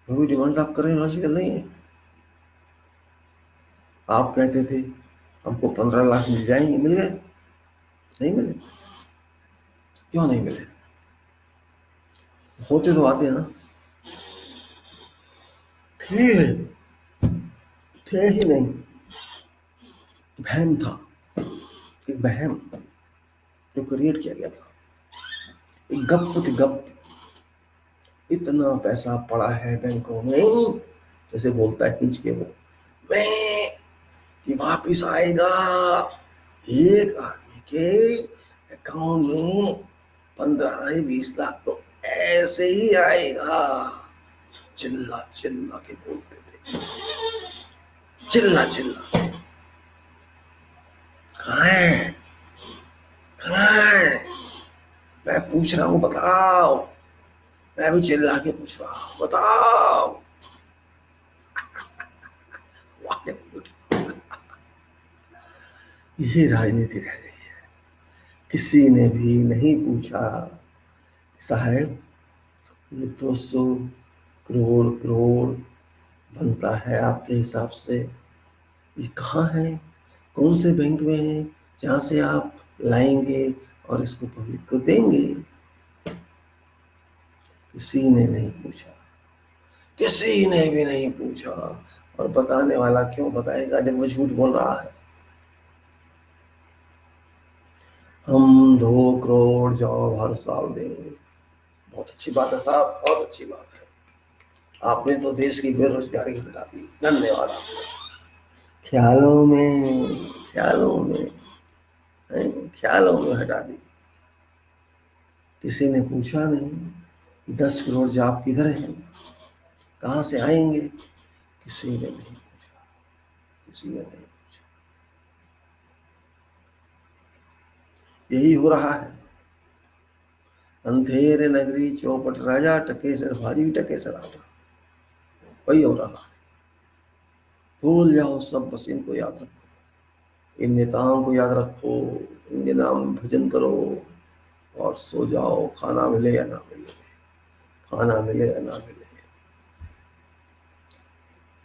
जो भी डिमांड आप कर रहे हैं लॉजिकल नहीं है। आप कहते थे हमको 15 लाख मिल जाएंगे, मिल गए? नहीं मिले। क्यों नहीं मिले? होते तो आते ना। थे थे ही नहीं। वहम था, एक वहम जो क्रिएट किया गया था, एक गप थी गप। इतना पैसा पड़ा है बैंकों में, जैसे बोलता है खींच के वो, मैं ये वापिस आएगा। एक आदमी के अकाउंट में 15 से 20 लाख तो ऐसे ही आएगा। चिल्ला चिल्ला के बोलते थे, चिल्ला चिल्ला। कहाँ है, कहाँ है? मैं पूछ रहा हूँ, बताओ। मैं भी चिल्ला के पूछ रहा हूँ, बताओ। वाह क्या beauty। यही राजनीति रह गई है। किसी ने भी नहीं पूछा, साहब ये 200 करोड़ बनता है आपके हिसाब से, ये कहाँ है, कौन से बैंक में है जहाँ से आप लाएंगे और इसको पब्लिक को देंगे? किसी ने नहीं पूछा, किसी ने भी नहीं पूछा। और बताने वाला क्यों बताएगा जब वो झूठ बोल रहा है? हम 2 करोड़ जॉब हर साल देंगे। बहुत अच्छी बात है साहब, बहुत अच्छी बात है। आपने तो देश की बेरोजगारी घटा दी, धन्यवाद आपका। ख्यालों में, ख्यालों में, ख्यालों में हटा दी। किसी ने पूछा नहीं कि 10 करोड़ जॉब किधर है, कहाँ से आएंगे? किसी ने नहीं पूछा, किसी ने नहीं पूछा। यही हो रहा है। अंधेरे नगरी चौपट राजा, टके सर भारी टके सर आटा। वही हो रहा है। भूल जाओ सब, बस इनको याद रखो, इन नेताओं को याद रखो, इनके नाम भजन करो और सो जाओ। खाना मिले या ना मिले, खाना मिले या ना मिले।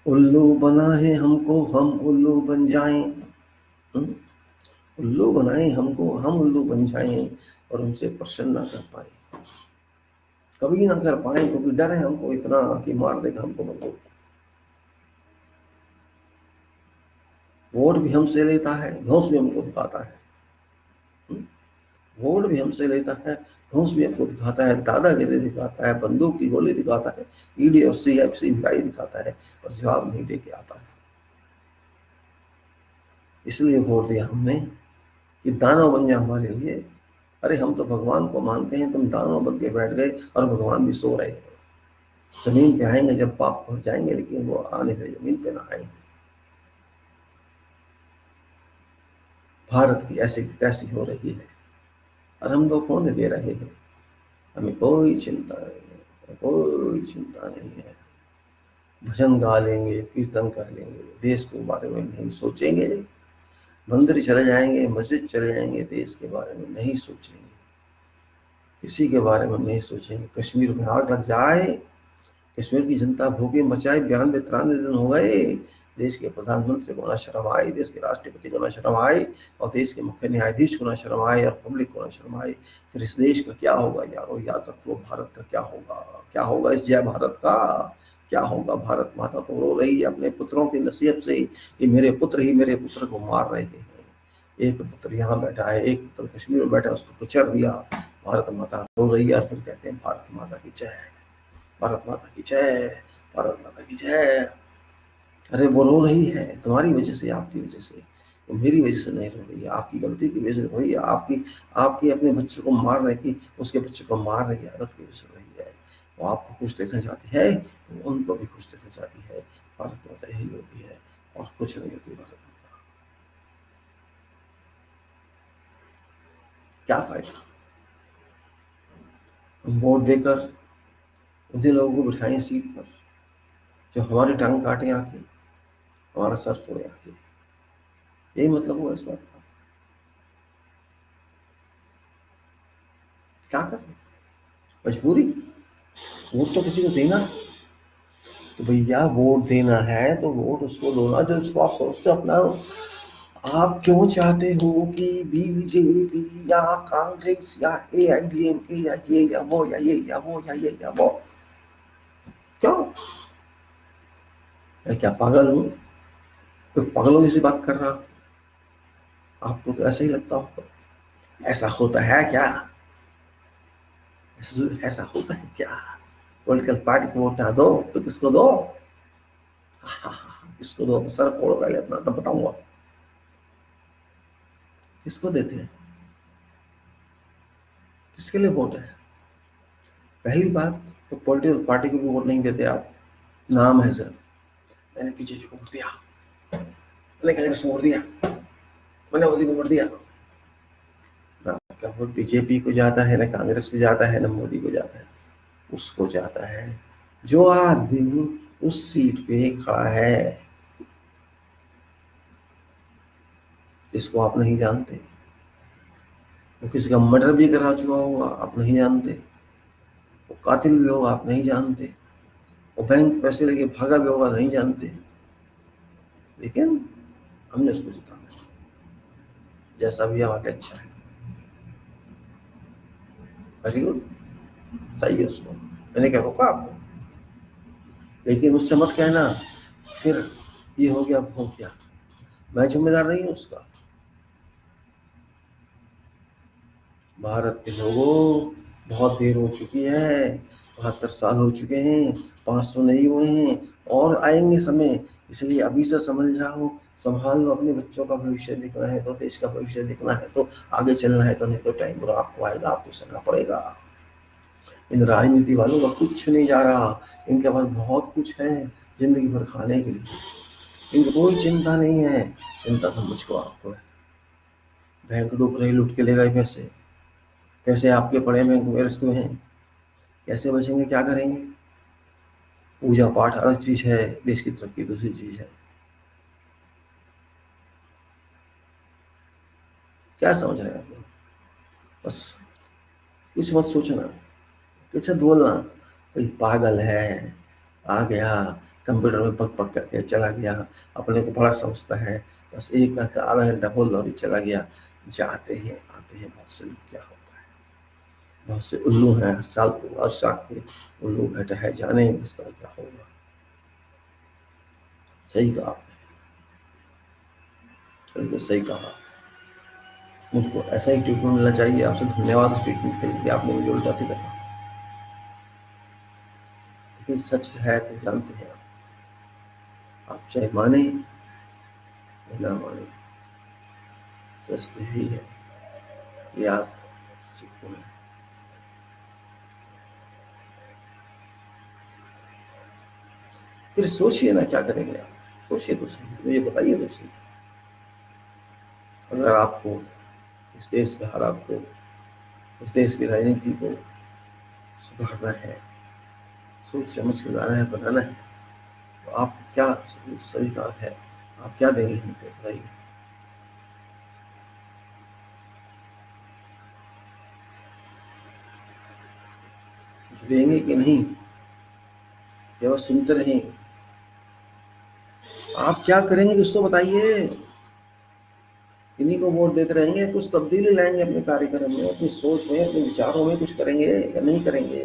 उल्लू बना है हमको, हम उल्लू बन जाएं। हम्म? उल्लू बनाए हमको, हम उल्लू बन जाएं और उनसे प्रसन्न ना कर पाए, कभी ना कर पाए, क्योंकि डर है हमको इतना कि मार देगा हमको बंदूक। वोट भी हमसे लेता है, घूस भी हमको दिखाता है। हम्म? वोट भी हमसे लेता है, घूस भी हमको दिखाता है, दादागिरी दिखाता है, बंदूक की गोली दिखाता है, ईडी और सीबीआई दिखाता है, पर जवाब नहीं दे के आता है। इसलिए वोट दिया हमने कि दानव बन जा हमारे लिए। अरे हम तो भगवान को मानते हैं, तुम दानव बन के बैठ गए और भगवान भी सो रहे हैं। जमीन पे आएंगे जब पाप पहुंच जाएंगे, लेकिन वो आने के जमीन पे ना आएंगे। भारत की ऐसी की तैसी हो रही है और हम लोग होने दे रहे हैं। हमें कोई चिंता नहीं है, कोई चिंता नहीं है। भजन गा लेंगे, कीर्तन कर लेंगे, देश के बारे में नहीं सोचेंगे। मंदिर चले जाएंगे, मस्जिद चले जाएंगे, देश के बारे में नहीं सोचेंगे, किसी के बारे में नहीं सोचेंगे। कश्मीर में आग लग जाए, कश्मीर की जनता भूखे मचाए, 92-93 दिन हो गए, देश के प्रधानमंत्री को ना शर्म आई, देश के राष्ट्रपति को ना शर्म आई, और देश के मुख्य न्यायाधीश को ना शर्म आई, और पब्लिक को ना शर्म आई। फिर इस देश का क्या होगा यारो? याद रखो, भारत का क्या होगा, क्या होगा इस जय भारत का? क्या होगा? भारत माता तो रो रही है अपने पुत्रों की नसीहत से कि मेरे पुत्र ही मेरे पुत्र को मार रहे हैं। एक पुत्र यहाँ बैठा है, एक पुत्र कश्मीर में बैठा है, उसको कुचल दिया। भारत माता रो रही है, और फिर कहते हैं भारत माता की जय, भारत माता की जय, भारत माता की जय। अरे वो रो रही है तुम्हारी वजह से, आपकी वजह से, वो मेरी वजह से नहीं रो रही है, आपकी गलती की वजह से रो रही है। आपकी आपकी अपने बच्चों को मार रही थी, उसके बच्चों को मार रही है, आदत की वजह से रही है। वो आपको खुश देखना चाहती है तो उनको भी खुश देखना चाहती है। भारत माता यही होती है और कुछ नहीं होती भारत माता। क्या फायदा हम वोट देकर उन्हीं लोगों को बिठाएं सीट पर जो हमारी टांग काटे आके, हमारा सर फोड़े आके? यही मतलब हुआ इस बात का। क्या करें? मजबूरी। वोट तो किसी को देना है। तो भैया वोट देना है तो वोट उसको दो ना जो इसको आप सोचते हो अपना। आप क्यों चाहते हो कि बीजेपी या कांग्रेस या एआईडीएमके या ये या वो या ये या वो या ये या वो? क्यों? मैं क्या पागल हूँ? तो पागलों जैसी बात कर रहा? आपको तो ऐसा ही लगता होगा। ऐसा होता है क्या? ऐसा होता है क्या? पॉलिटिकल पार्टी को वोट ना दो तो किसको दो? किसको दो? सर फोड़ो पहले अपना, तब बताऊंगा किसको देते हैं, किसके लिए वोट है। पहली बात तो पॉलिटिकल पार्टी को भी वोट नहीं देते आप, नाम है सर। मैंने बीजेपी को वोट दिया, मैंने कांग्रेस को वोट दिया, मैंने मोदी को वोट दिया। ना आपका वोट बीजेपी को जाता है, ना कांग्रेस को जाता है, ना मोदी को जाता है। उसको जाता है जो आदमी उस सीट पे खड़ा है, जिसको आप नहीं जानते। वो किसी का मर्डर भी करा चुका होगा, आप नहीं जानते। वो कातिल भी होगा, आप नहीं जानते। वो बैंक पैसे लेके भागा भी होगा, नहीं जानते। लेकिन हमने उसको जिताना, जैसा भी हमारे अच्छा है। वेरी गुड, सही है उसको। मैंने क्या रोका आपको? लेकिन उससे मत कहना फिर ये हो गया वो हो गया। मैं जिम्मेदार नहीं हूँ उसका। भारत के लोगों, बहुत देर हो चुकी है। 72 साल हो चुके हैं, 500 नहीं हुए हैं, और आएंगे समय। इसलिए अभी से समझ जाओ, संभाल लो। अपने बच्चों का भविष्य देखना है तो, देश का भविष्य देखना है तो, आगे चलना है तो, नहीं तो टाइम बुरा आपको आएगा, आपको सहना पड़ेगा। इन राजनीति वालों का कुछ नहीं जा रहा। इनके पास बहुत कुछ है जिंदगी भर खाने के लिए। इनको कोई चिंता नहीं है। चिंता तो मुझको आपको है। बैंक डूब रही, लूट के ले गए पैसे। पैसे आपके पड़े बैंक में रिस्क में हैं। कैसे बचेंगे, क्या करेंगे? पूजा पाठ अलग चीज है, देश की तरक्की दूसरी चीज है। क्या समझ रहे हैं आप लोग? बस कुछ मत सोचना, कुछ मत बोलना। कोई पागल है, आ गया, कंप्यूटर में पक पक करके चला गया, अपने को बड़ा समझता है। बस एक घंटा आधा घंटा बोल रहा चला गया। जाते हैं आते हैं, बहुत से लोग क्या होता है। बहुत से उल्लू हैं, हर साल को हर साल पे उल्लू बैठा है, जाने इस तरह क्या होगा। सही कहा आपने, बिल्कुल सही कहा। मुझको ऐसा ही ट्रीटमेंट मिलना चाहिए। आपसे धन्यवाद उस ट्रीटमेंट के लिए कि आपने मुझे उल्टा सीधा कहा। लेकिन सच है तो जानते हैं आप चाहे माने या ना माने, सच तो यही है कि आप सुकून हैं। फिर सोचिए ना, क्या करेंगे आप? सोचिए तो सही, मुझे बताइए तो सही। अगर आपको इस देश के हालात को, इस देश की राजनीति को सुधारना है, सोच समझ के लाना है, बनाना है, तो आप क्या सही है, आप क्या देंगे हमको, बताइए। कुछ देंगे कि नहीं, या बस सुनते रहेंगे? आप क्या करेंगे कुछ तो बताइए। इन्हीं को वोट देते रहेंगे, कुछ तब्दीली लाएंगे अपने कार्यक्रम में, अपनी सोच में, अपने विचारों में कुछ करेंगे या नहीं करेंगे?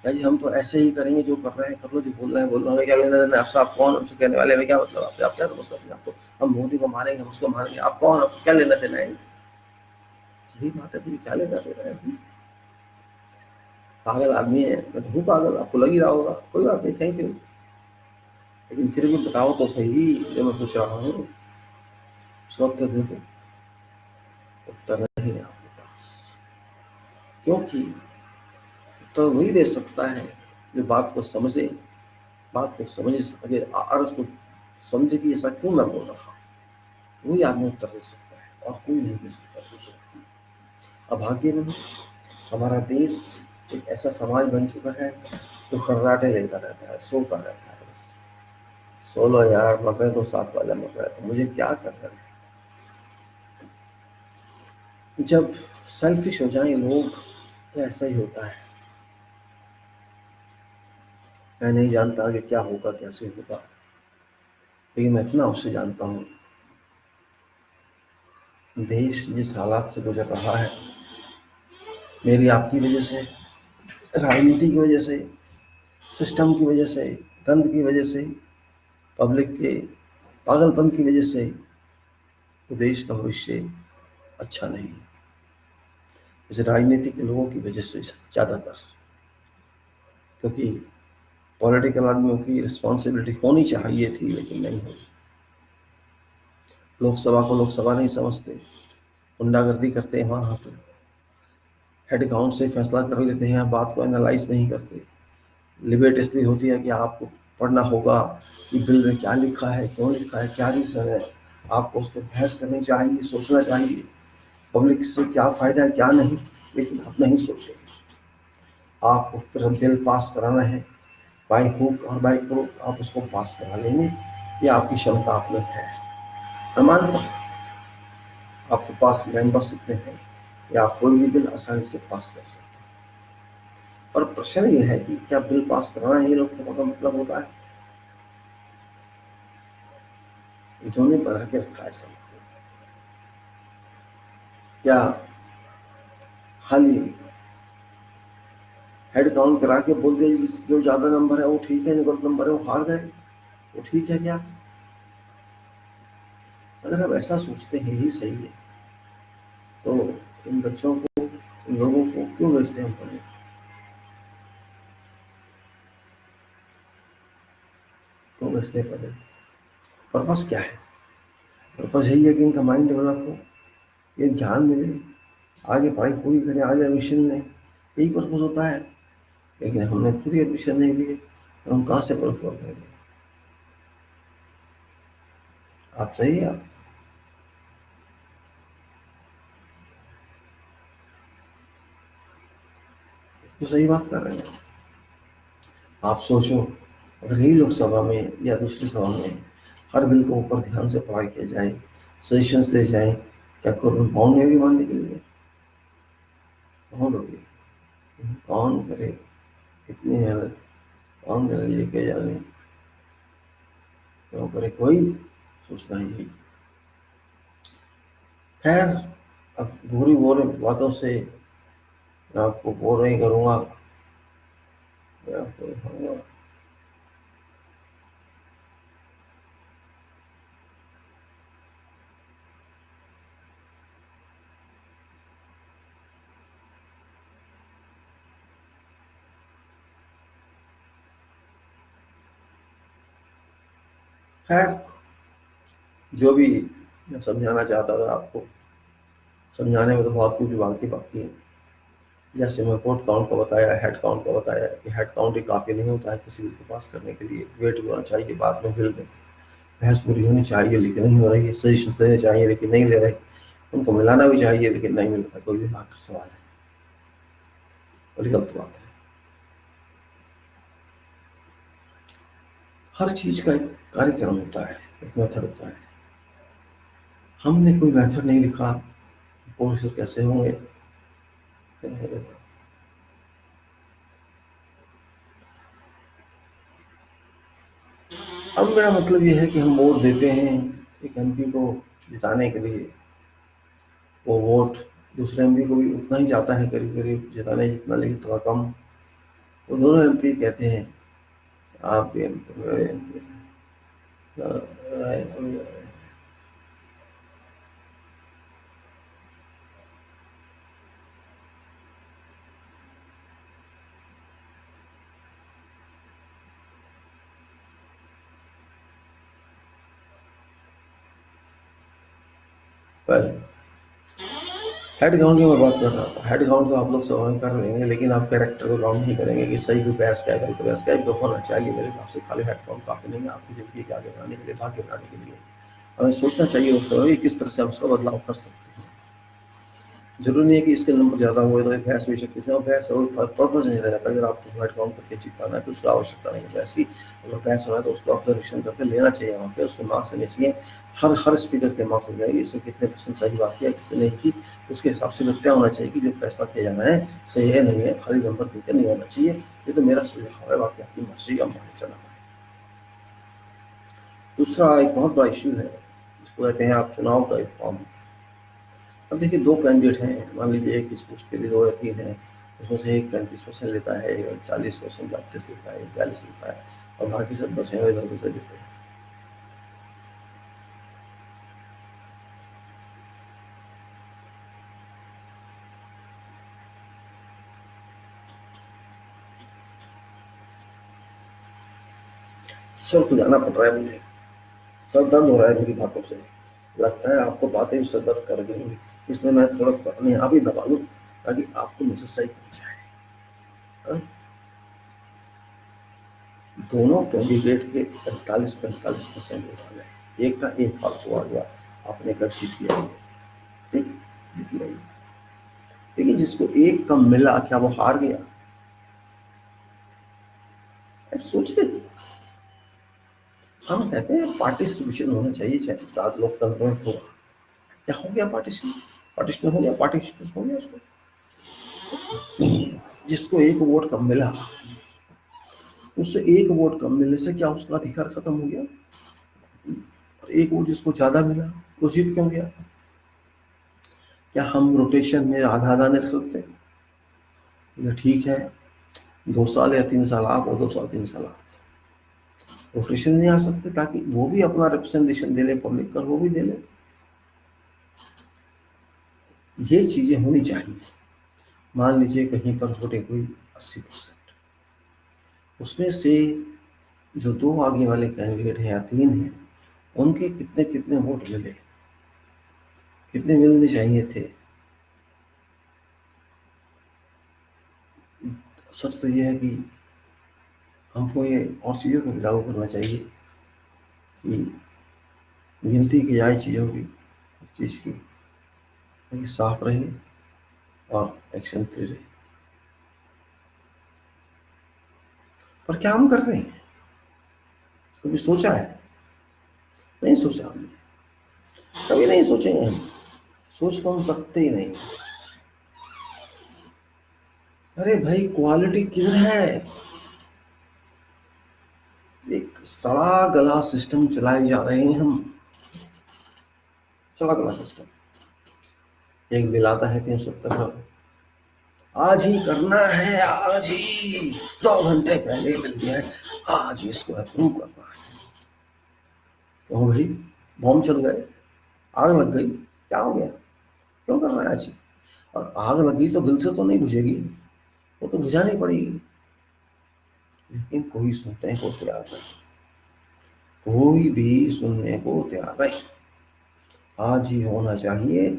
या जी हम तो ऐसे ही करेंगे, जो कर रहे हैं कर लो, जो बोल रहे हैं बोल रहे हैं, हमें क्या लेना देना? आपसे, आप कौन? हमसे कहने वाले, हमें क्या मतलब आपसे? आप क्या समझते हैं अपने आपको? हम मोदी को मारेंगे, हम उसको मारेंगे, आप कौन? आपको क्या लेना देना है? सही बात है, फिर क्या लेना देना है? पागल आदमी है, मैं तो हूँ पागल, आपको लग ही रहा होगा। कोई बात नहीं, थैंक यू। लेकिन फिर भी बताओ तो सही, जो मैं पूछ रहा हूँ उसका उत्तर दे दो। उत्तर नहीं है आपके पास, क्योंकि उत्तर वही दे सकता है जो बात को समझे, बात को समझ सके और उसको समझे कि ऐसा क्यों मैं बोल रहा हूँ। वही आदमी उत्तर दे सकता है, और कोई नहीं दे सकता दूसरा। अभाग्य में हमारा देश एक ऐसा समाज बन चुका है जो खर्राटे लेता रहता है, सोता रहता है बस। 16 यार मर रहे तो साथ वाला मर रहा है, तो मुझे क्या करना है? जब सेल्फिश हो जाएं लोग तो ऐसा ही होता है। मैं नहीं जानता कि क्या होगा कैसे होगा, लेकिन मैं इतना अवश्य जानता हूँ, देश जिस हालात से गुजर रहा है, मेरी आपकी वजह से, राजनीति की वजह से, सिस्टम की वजह से, गंद की वजह से, पब्लिक के पागलपन की वजह से, तो देश का भविष्य अच्छा नहीं है। जैसे राजनीति के लोगों की वजह से ज़्यादातर, क्योंकि पॉलिटिकल आदमियों की रिस्पॉन्सिबिलिटी होनी चाहिए थी लेकिन नहीं हुई। लोकसभा को लोकसभा नहीं समझते, गुंडागर्दी करते हैं वहाँ पर, हेड काउंट से फैसला कर लेते हैं, बात को एनालाइज नहीं करते। डिबेट इसलिए होती है कि आपको पढ़ना होगा कि बिल में क्या लिखा है, क्यों लिखा है, क्या रीज़न है, आपको उस पर बहस करनी चाहिए, सोचना चाहिए पब्लिक से क्या फ़ायदा है क्या नहीं, लेकिन आप नहीं सोचेंगे। आपको फिर बिल पास कराना है, बाई हुक और बाई क्रुक आप उसको पास करा लेंगे, ये आपकी क्षमता आप में है। मैं मानता हूँ आपके पास मेंबरशिप में है या आप कोई भी बिल आसानी से पास कर सकते हैं। और प्रश्न ये है कि क्या बिल पास कराना ही लोकसभा का मतलब होता है? इन्होंने बना के रखा है सब। क्या खाली हेड काउंट करा के बोल दिया जो ज्यादा नंबर है वो ठीक है, जो गलत नंबर है वो हार गए, वो ठीक है क्या? अगर हम ऐसा सोचते हैं यही सही है, तो इन बच्चों को, इन लोगों को क्यों भेजते हैं हम पढ़ने? क्यों भेजते हैं पढ़ने? पर्पस क्या है? पर्पस यही है कि इनका माइंड डेवलप हो, ये ज्ञान मिले, आगे पढ़ाई पूरी करें, आगे एडमिशन लें, यही पर्पस होता है। लेकिन हमने खुद ही एडमिशन नहीं लिए तो हम कहाँ से परफॉर्म करेंगे? आप सही है, आप इसको सही बात कर रहे हैं। आप सोचो, अगर यही लोकसभा में या दूसरी सभा में हर बिल को ऊपर ध्यान से पढ़ाई किया जाए, सजेशंस दे जाए, क्या गवर्नमेंट बाउंड नहीं होगी मानने के लिए? बाउंड होगी। कौन करे इतनी मेहनत, कौन करे लेके जाने, क्यों करे कोई? सोचना ही यही। खैर, अब बुरी बुरी बातों से मैं आपको बोर नहीं करूँगा, मैं आपको दिखाऊंगा। खैर, जो भी मैं समझाना चाहता था आपको, समझाने में तो बहुत कुछ बाकी बाकी है। जैसे मैं वोट काउंट का बताया, हेड काउंट का बताया कि हेड काउंट ही काफ़ी नहीं होता है किसी बिल को पास करने के लिए, वेट भी होना चाहिए, बाद में बिल में बहस पूरी होनी चाहिए लेकिन नहीं हो रही है, सजेशन देने चाहिए लेकिन नहीं ले रहे, उनको मिलाना भी चाहिए लेकिन नहीं मिल रहा, कोई भी बात का सवाल है, बड़ी गलत बात है। हर चीज़ का एक कार्यक्रम होता है, एक मेथड होता है। हमने कोई मेथड नहीं लिखा, प्रोफेसर कैसे होंगे? अब मेरा मतलब ये है कि हम वोट देते हैं एक एमपी को जिताने के लिए, वो वोट दूसरे एमपी को भी उतना ही जाता है करीब करीब जिताने जितना, लेकिन थोड़ा कम। वो दोनों एमपी कहते हैं आप वेल, हेड काउंट की मैं बात कर रहा था। हेड काउंट तो आप लोग सब कर लेंगे, लेकिन आप कैरेक्टर को काउंट नहीं करेंगे कि सही कोई बहस क्या है, गलत बहस क्या है। तो होना चाहिए मेरे हिसाब से, खाली हेड काउंट काफ़ी नहीं है आपकी ज़िंदगी के आगे बढ़ाने के लिए, भाग्य बढ़ाने के लिए। हमें सोचना चाहिए लोग कि किस तरह से हम उसका बदलाव कर सकते हैं। जरूरी नहीं है कि इसके नंबर ज़्यादा हुए तो एक बहस भी सकती है, बहस हो पर्पज नहीं रहता। अगर आपको हेड काउंट करके जिताना है तो उसका आवश्यकता नहीं है बहस की। अगर बहस हो रहा है तो उसको ऑब्जर्वेशन करके लेना चाहिए, वहाँ पे उसको मार्क्स देने चाहिए। हर हर स्पीकर के मार्क्स हो जाएगी, इसने कितने परसेंट सही बात किया, कितने नहीं की, उसके हिसाब से फिर क्या होना चाहिए कि जो फैसला किया जाना है सही है नहीं है, खाली नंबर देकर नहीं होना चाहिए। ये तो मेरा सुझाव है, बाकी आपकी मर्जी, अब मान चला। दूसरा एक बहुत बड़ा इश्यू है, जिसको कहते हैं आप चुनाव का एक फॉर्म। अब देखिए दो कैंडिडेट हैं, मान लीजिए एक इस पोस्ट के लिए दो या तीन है, उसमें से एक 35% लेता है, एक 40%, 32 लेता है, एक 42 लेता है, और बाकी सब बचे हुए इधर उधर लेते हैं। सर को जाना पड़ रहा है मुझे, सर दर्द हो रहा है मेरी बातों से, लगता है आपको बातें भी सर दर्द कर रही होंगी, इसलिए मैं थोड़ा अपने आप ही दबा लूँ ताकि आपको मुझे सही पहुंच जाए। हाँ? दोनों कैंडिडेट के 45-45% वोट आ गए, एक का एक फालतू आ गया, आपने कर जीत लिया। ठीक, जीत लिया। लेकिन जिसको एक कम मिला क्या वो हार गया? सोचते थे, हम कहते हैं पार्टिसिपेशन होना चाहिए, चाहे राज लोकतंत्र में होगा, क्या हो गया? पार्टिसिपेशन, पार्टिसिपेशन हो गया, पार्टिसिपेशन हो गया उसको। जिसको एक वोट कम मिला, उससे एक वोट कम मिलने से क्या उसका अधिकार खत्म हो गया? और एक वोट जिसको ज्यादा मिला वो जीत क्यों गया? क्या हम रोटेशन में आधा आधा नहीं रख सकते? ये ठीक है, 2 साल या 3 साल आप और 2 साल 3 साल आप, रोटेशन नहीं आ सकते ताकि वो भी अपना रिप्रेजेंटेशन दे ले, पब्लिक का वो भी दे ले। ये चीजें होनी चाहिए। मान लीजिए कहीं पर वोटिंग हुई 80%, उसमें से जो दो आगे वाले कैंडिडेट हैं या तीन हैं, उनके कितने कितने वोट मिले, कितने मिलने चाहिए थे? सच तो ये है कि हमको ये और चीज़ों को भी लागू करना चाहिए कि गिनती की जाए चीज़ों की, इस चीज़ की, ताकि साफ रहे और एक्शन फ्री रहे। पर क्या हम कर रहे हैं? कभी सोचा है? नहीं सोचा हमने, कभी नहीं सोचेंगे हम, सोच तो हम सकते ही नहीं। अरे भाई क्वालिटी किधर है? एक सड़ा गला सिस्टम चलाए जा रहे हैं हम, सड़ा गला सिस्टम। एक बिल आता है 370 का, आज ही करना है, आज ही, 2 घंटे पहले मिल गया है, आज ही इसको अप्रूव करना है। क्यों भाई? बॉम्ब चल गए, आग लग गई, क्या हो गया? क्यों कर रहा है आज ही? और आग लगी तो बिल से तो नहीं बुझेगी, वो तो बुझानी पड़ेगी। लेकिन कोई सुनने को तैयार नहीं, कोई भी सुनने को तैयार नहीं। आज ही होना चाहिए,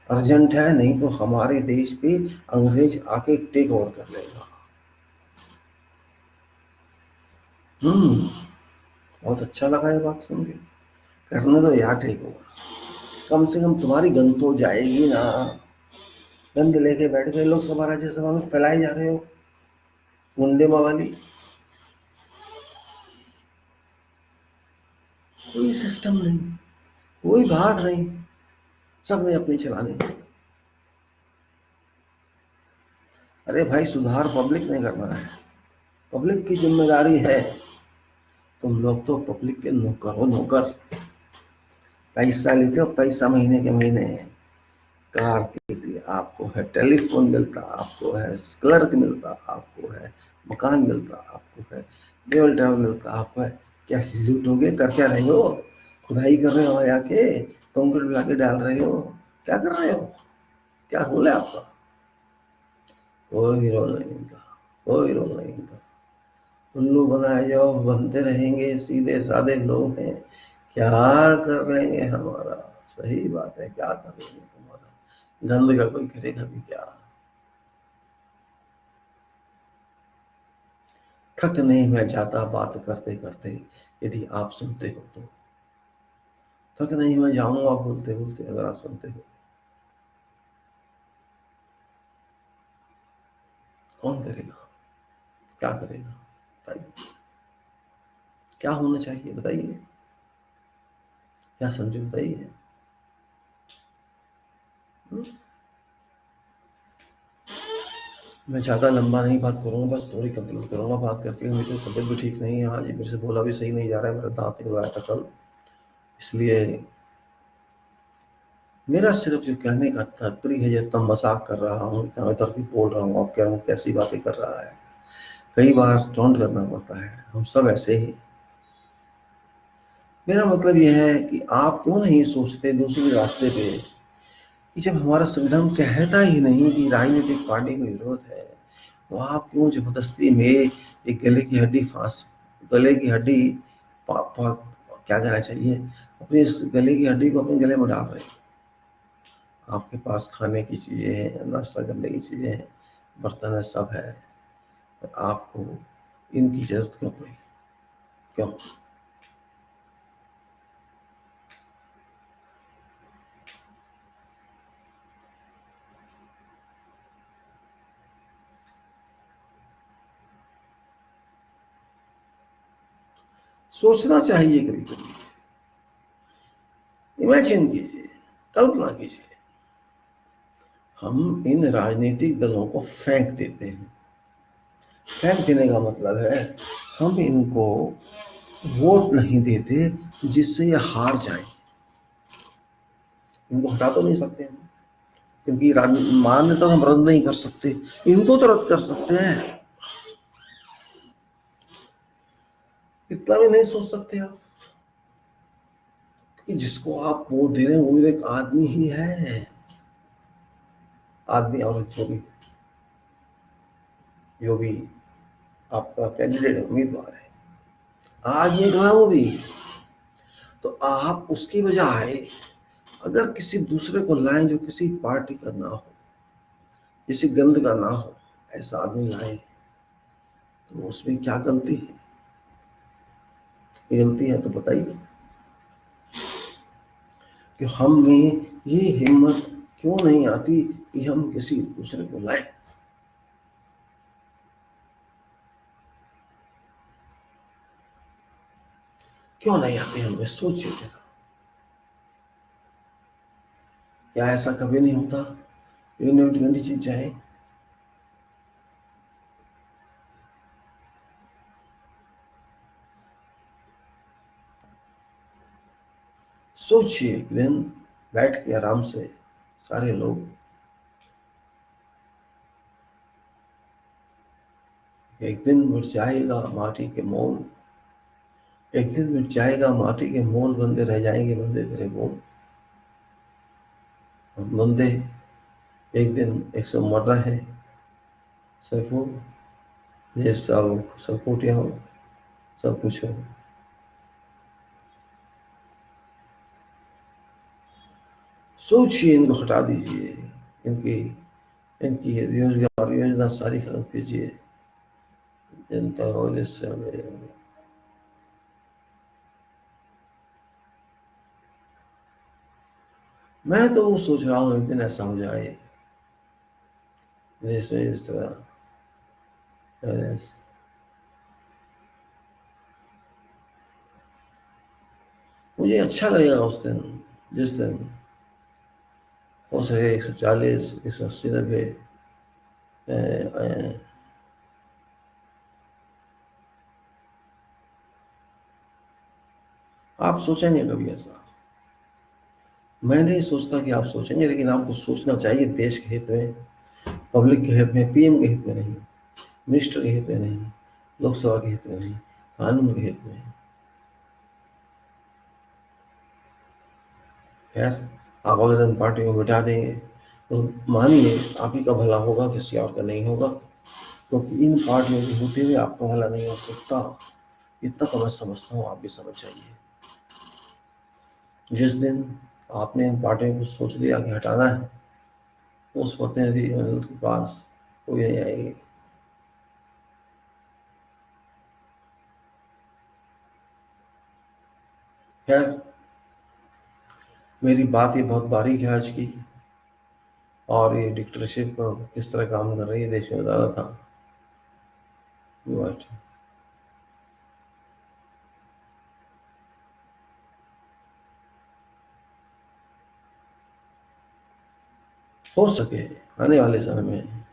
अर्जेंट है, नहीं तो हमारे देश पे अंग्रेज आके टेक ओवर कर लेगा। बहुत अच्छा लगा ये बात सुन के, करने दो यार टेक ओवर, कम से कम तुम्हारी गंद तो जाएगी ना। गंद लेके बैठ गए लोकसभा राज्यसभा में, फैलाए जा रहे हो गुंडे मवाली। कोई सिस्टम नहीं, कोई बात नहीं, सब में अपनी चलाने। अरे भाई सुधार पब्लिक ने करना है, पब्लिक की जिम्मेदारी है। तुम लोग तो पब्लिक के नौकर हो, नौकर। पैसा लेते हो, पैसा महीने के महीने कार खरीदती है, आपको है टेलीफोन मिलता, आपको है क्लर्क मिलता, आपको है मकान मिलता, आपको है केबल टावर मिलता, आपको है। क्या लूटोगे? कर क्या रहे हो? खुदाई कर रहे हो या के कंकड़ मिला के डाल रहे हो? क्या कर रहे हो? क्या रोल है आपका? कोई रोल नहीं इनका, कोई रोल नहीं इनका। उल्लू बनाए जाओ, बनते रहेंगे, सीधे साधे लोग हैं, क्या कर लेंगे हमारा? सही बात है, क्या कर लेंगे तुम्हारा? गंद का कोई करेगा भी क्या? थक नहीं मैं जाता बात करते करते, यदि आप सुनते हो तो। थक नहीं मैं जाऊंगा बोलते बोलते, अगर आप सुनते हो। कौन करेगा? क्या करेगा? बताइए, क्या होना चाहिए बताइए। क्या समझे बताइए। हम्म? मैं ज़्यादा लंबा नहीं बात करूँगा, बस थोड़ी कंप्लीट करूँगा बात करके। मेरी तबीयत भी ठीक नहीं है आज, मेरे से बोला भी सही नहीं जा रहा है, मेरा दांत निकलवाया था कल, इसलिए मेरा सिर्फ जो कहने का तात्पर्य है, ये इतना मजाक कर रहा हूँ, इतना इधर भी बोल रहा हूँ, अब क्या हूँ कैसी बातें कर रहा है। कई बार टोंट करना पड़ता है, हम सब ऐसे ही। मेरा मतलब यह है कि आप क्यों नहीं सोचते दूसरे रास्ते पे, कि जब हमारा संविधान कहता ही नहीं कि राजनीतिक पार्टी को जरूरत है, तो आप क्यों जबरदस्ती में एक गले की हड्डी क्या कहना चाहिए, अपनी इस गले की हड्डी को अपने गले में डाल रहे हैं। आपके पास खाने की चीजें हैं, नाश्ता करने की चीजें हैं, बर्तन है, सब है, तो आपको इनकी जरूरत क्यों पड़ी, क्यों? सोचना चाहिए कभी कभी। इमेजिन कीजिए, कल्पना कीजिए, हम इन राजनीतिक दलों को फेंक देते हैं। फेंक देने का मतलब है, हम इनको वोट नहीं देते जिससे ये हार जाएं। इनको हटा तो नहीं सकते हम, क्योंकि मान्यता तो हम रद्द नहीं कर सकते, इनको तो रद्द कर सकते हैं। इतना भी नहीं सोच सकते आप कि जिसको आप वोट दे रहे हैं वो एक आदमी ही है, आदमी और जो भी आपका कैंडिडेट उम्मीदवार है, आज ये कहा वो भी, तो आप उसकी बजाय अगर किसी दूसरे को लाएं जो किसी पार्टी का ना हो, किसी गंध का ना हो, ऐसा आदमी लाए, तो उसमें क्या गलती है? ये गलती है तो बताइए कि हम में ये हिम्मत क्यों नहीं आती कि हम किसी दूसरे को लाएं? क्यों नहीं आती हमें? सोचिए जरा, क्या ऐसा कभी नहीं होता? यूनिवर्सिटी गंदी चीज चाहे। सोचिए एक दिन बैठ के आराम से सारे लोग, एक दिन मिट जाएगा माटी के मोल, एक दिन मिट जाएगा माटी के मोल, बंदे रह जाएंगे बंदे तेरे बोल। और बंदे एक दिन एक सौ मर रहे हैं, सिर्फ हो, ये सब कुटिया हो, सब कुछ हो। सोचिए, इनको हटा दीजिए, इनकी इनकी रोजगार योजना सारी खत्म कीजिए, जनता और इससे हमें। मैं तो वो सोच रहा हूँ एक दिन ऐसा हो जाए देश में इस तरह। मुझे अच्छा लगेगा उस दिन, जिस दिन हो सके 140 180 नब्बे आप सोचेंगे कभी ऐसा? मैं नहीं सोचता कि आप सोचेंगे, लेकिन आपको सोचना चाहिए, देश के हित में, पब्लिक के हित में, पीएम के हित में नहीं, मिनिस्टर के हित में नहीं, लोकसभा के हित में नहीं, कानून के हित में। खैर, आप अगर इन पार्टियों को मिटा देंगे तो मानिए आप ही का भला होगा, किसी और का नहीं होगा, क्योंकि इन पार्टियों के होते हुए आपका भला नहीं हो सकता। इतना तो मैं समझता हूँ, आप भी समझ जाइए। जिस दिन आपने इन पार्टियों को सोच लिया कि हटाना है, उस प्रतिनिधि मंडल के पास कोई नहीं आएगी। खैर, मेरी बात ये बहुत बारीक है आज की, और ये डिक्टेटरशिप को किस तरह काम कर रही है देश में ज़्यादा था। बट हो सके आने वाले समय में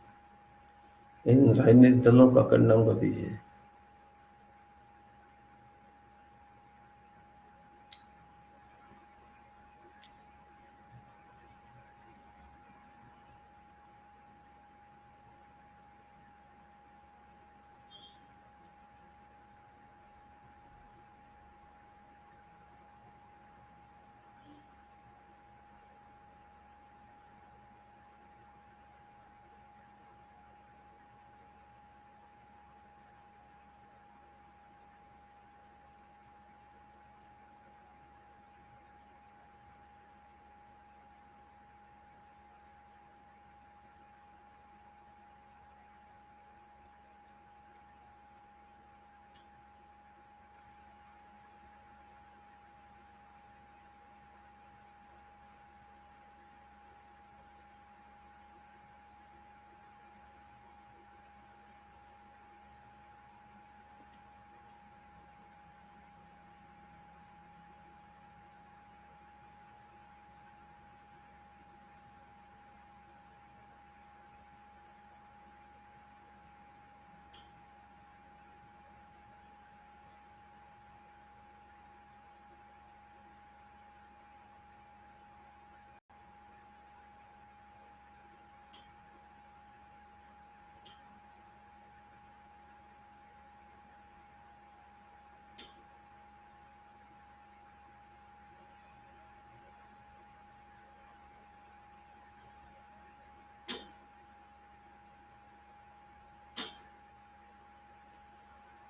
इन राजनीतिक दलों का कंडम कर दीजिए।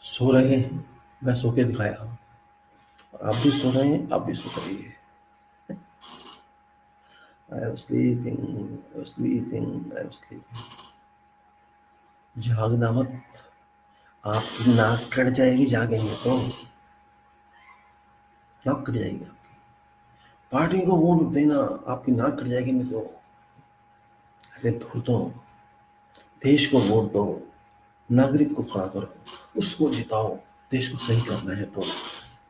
सो रहे हैं, मैं सो के दिखाया, और आप भी सो रहे हैं, आप भी सो रहिए। I am sleeping, I am sleeping, I am sleeping. जागना मत, आपकी नाक कट जाएगी जागेंगे तो। नाक कट जाएगी आपकी। पार्टी को वोट देना, आपकी नाक कट जाएगी नहीं तो। अरे धूर्तों, देश को वोट दो, नागरिक को खड़ा करो, उसको जिताओ। देश को सही करना है तो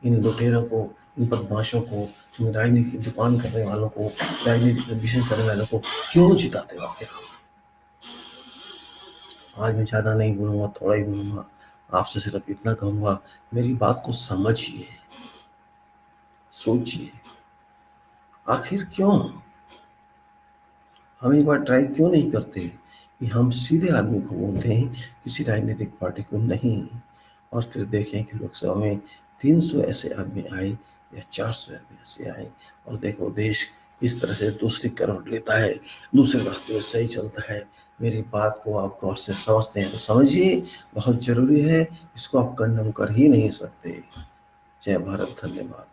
इन लुटेरों को, इन बदमाशों को, इन राजनीति की दुकान करने वालों को, राजनीति का विषय करने वालों को क्यों जिताते हो आखिर? आज मैं ज्यादा नहीं बोलूंगा, थोड़ा ही बोलूंगा। आपसे सिर्फ इतना कहूंगा, मेरी बात को समझिए, सोचिए। आखिर क्यों हम एक बार ट्राई क्यों नहीं करते कि हम सीधे आदमी को वोट दें, किसी राजनीतिक पार्टी को नहीं। और फिर देखें कि लोकसभा में 300 ऐसे आदमी आए या 400 आदमी ऐसे आए, और देखो देश इस तरह से दूसरी करवट लेता है, दूसरे रास्ते में सही चलता है। मेरी बात को आप गौर से समझते हैं तो समझिए, बहुत जरूरी है, इसको आप कंडम कर ही नहीं सकते। जय भारत, धन्यवाद।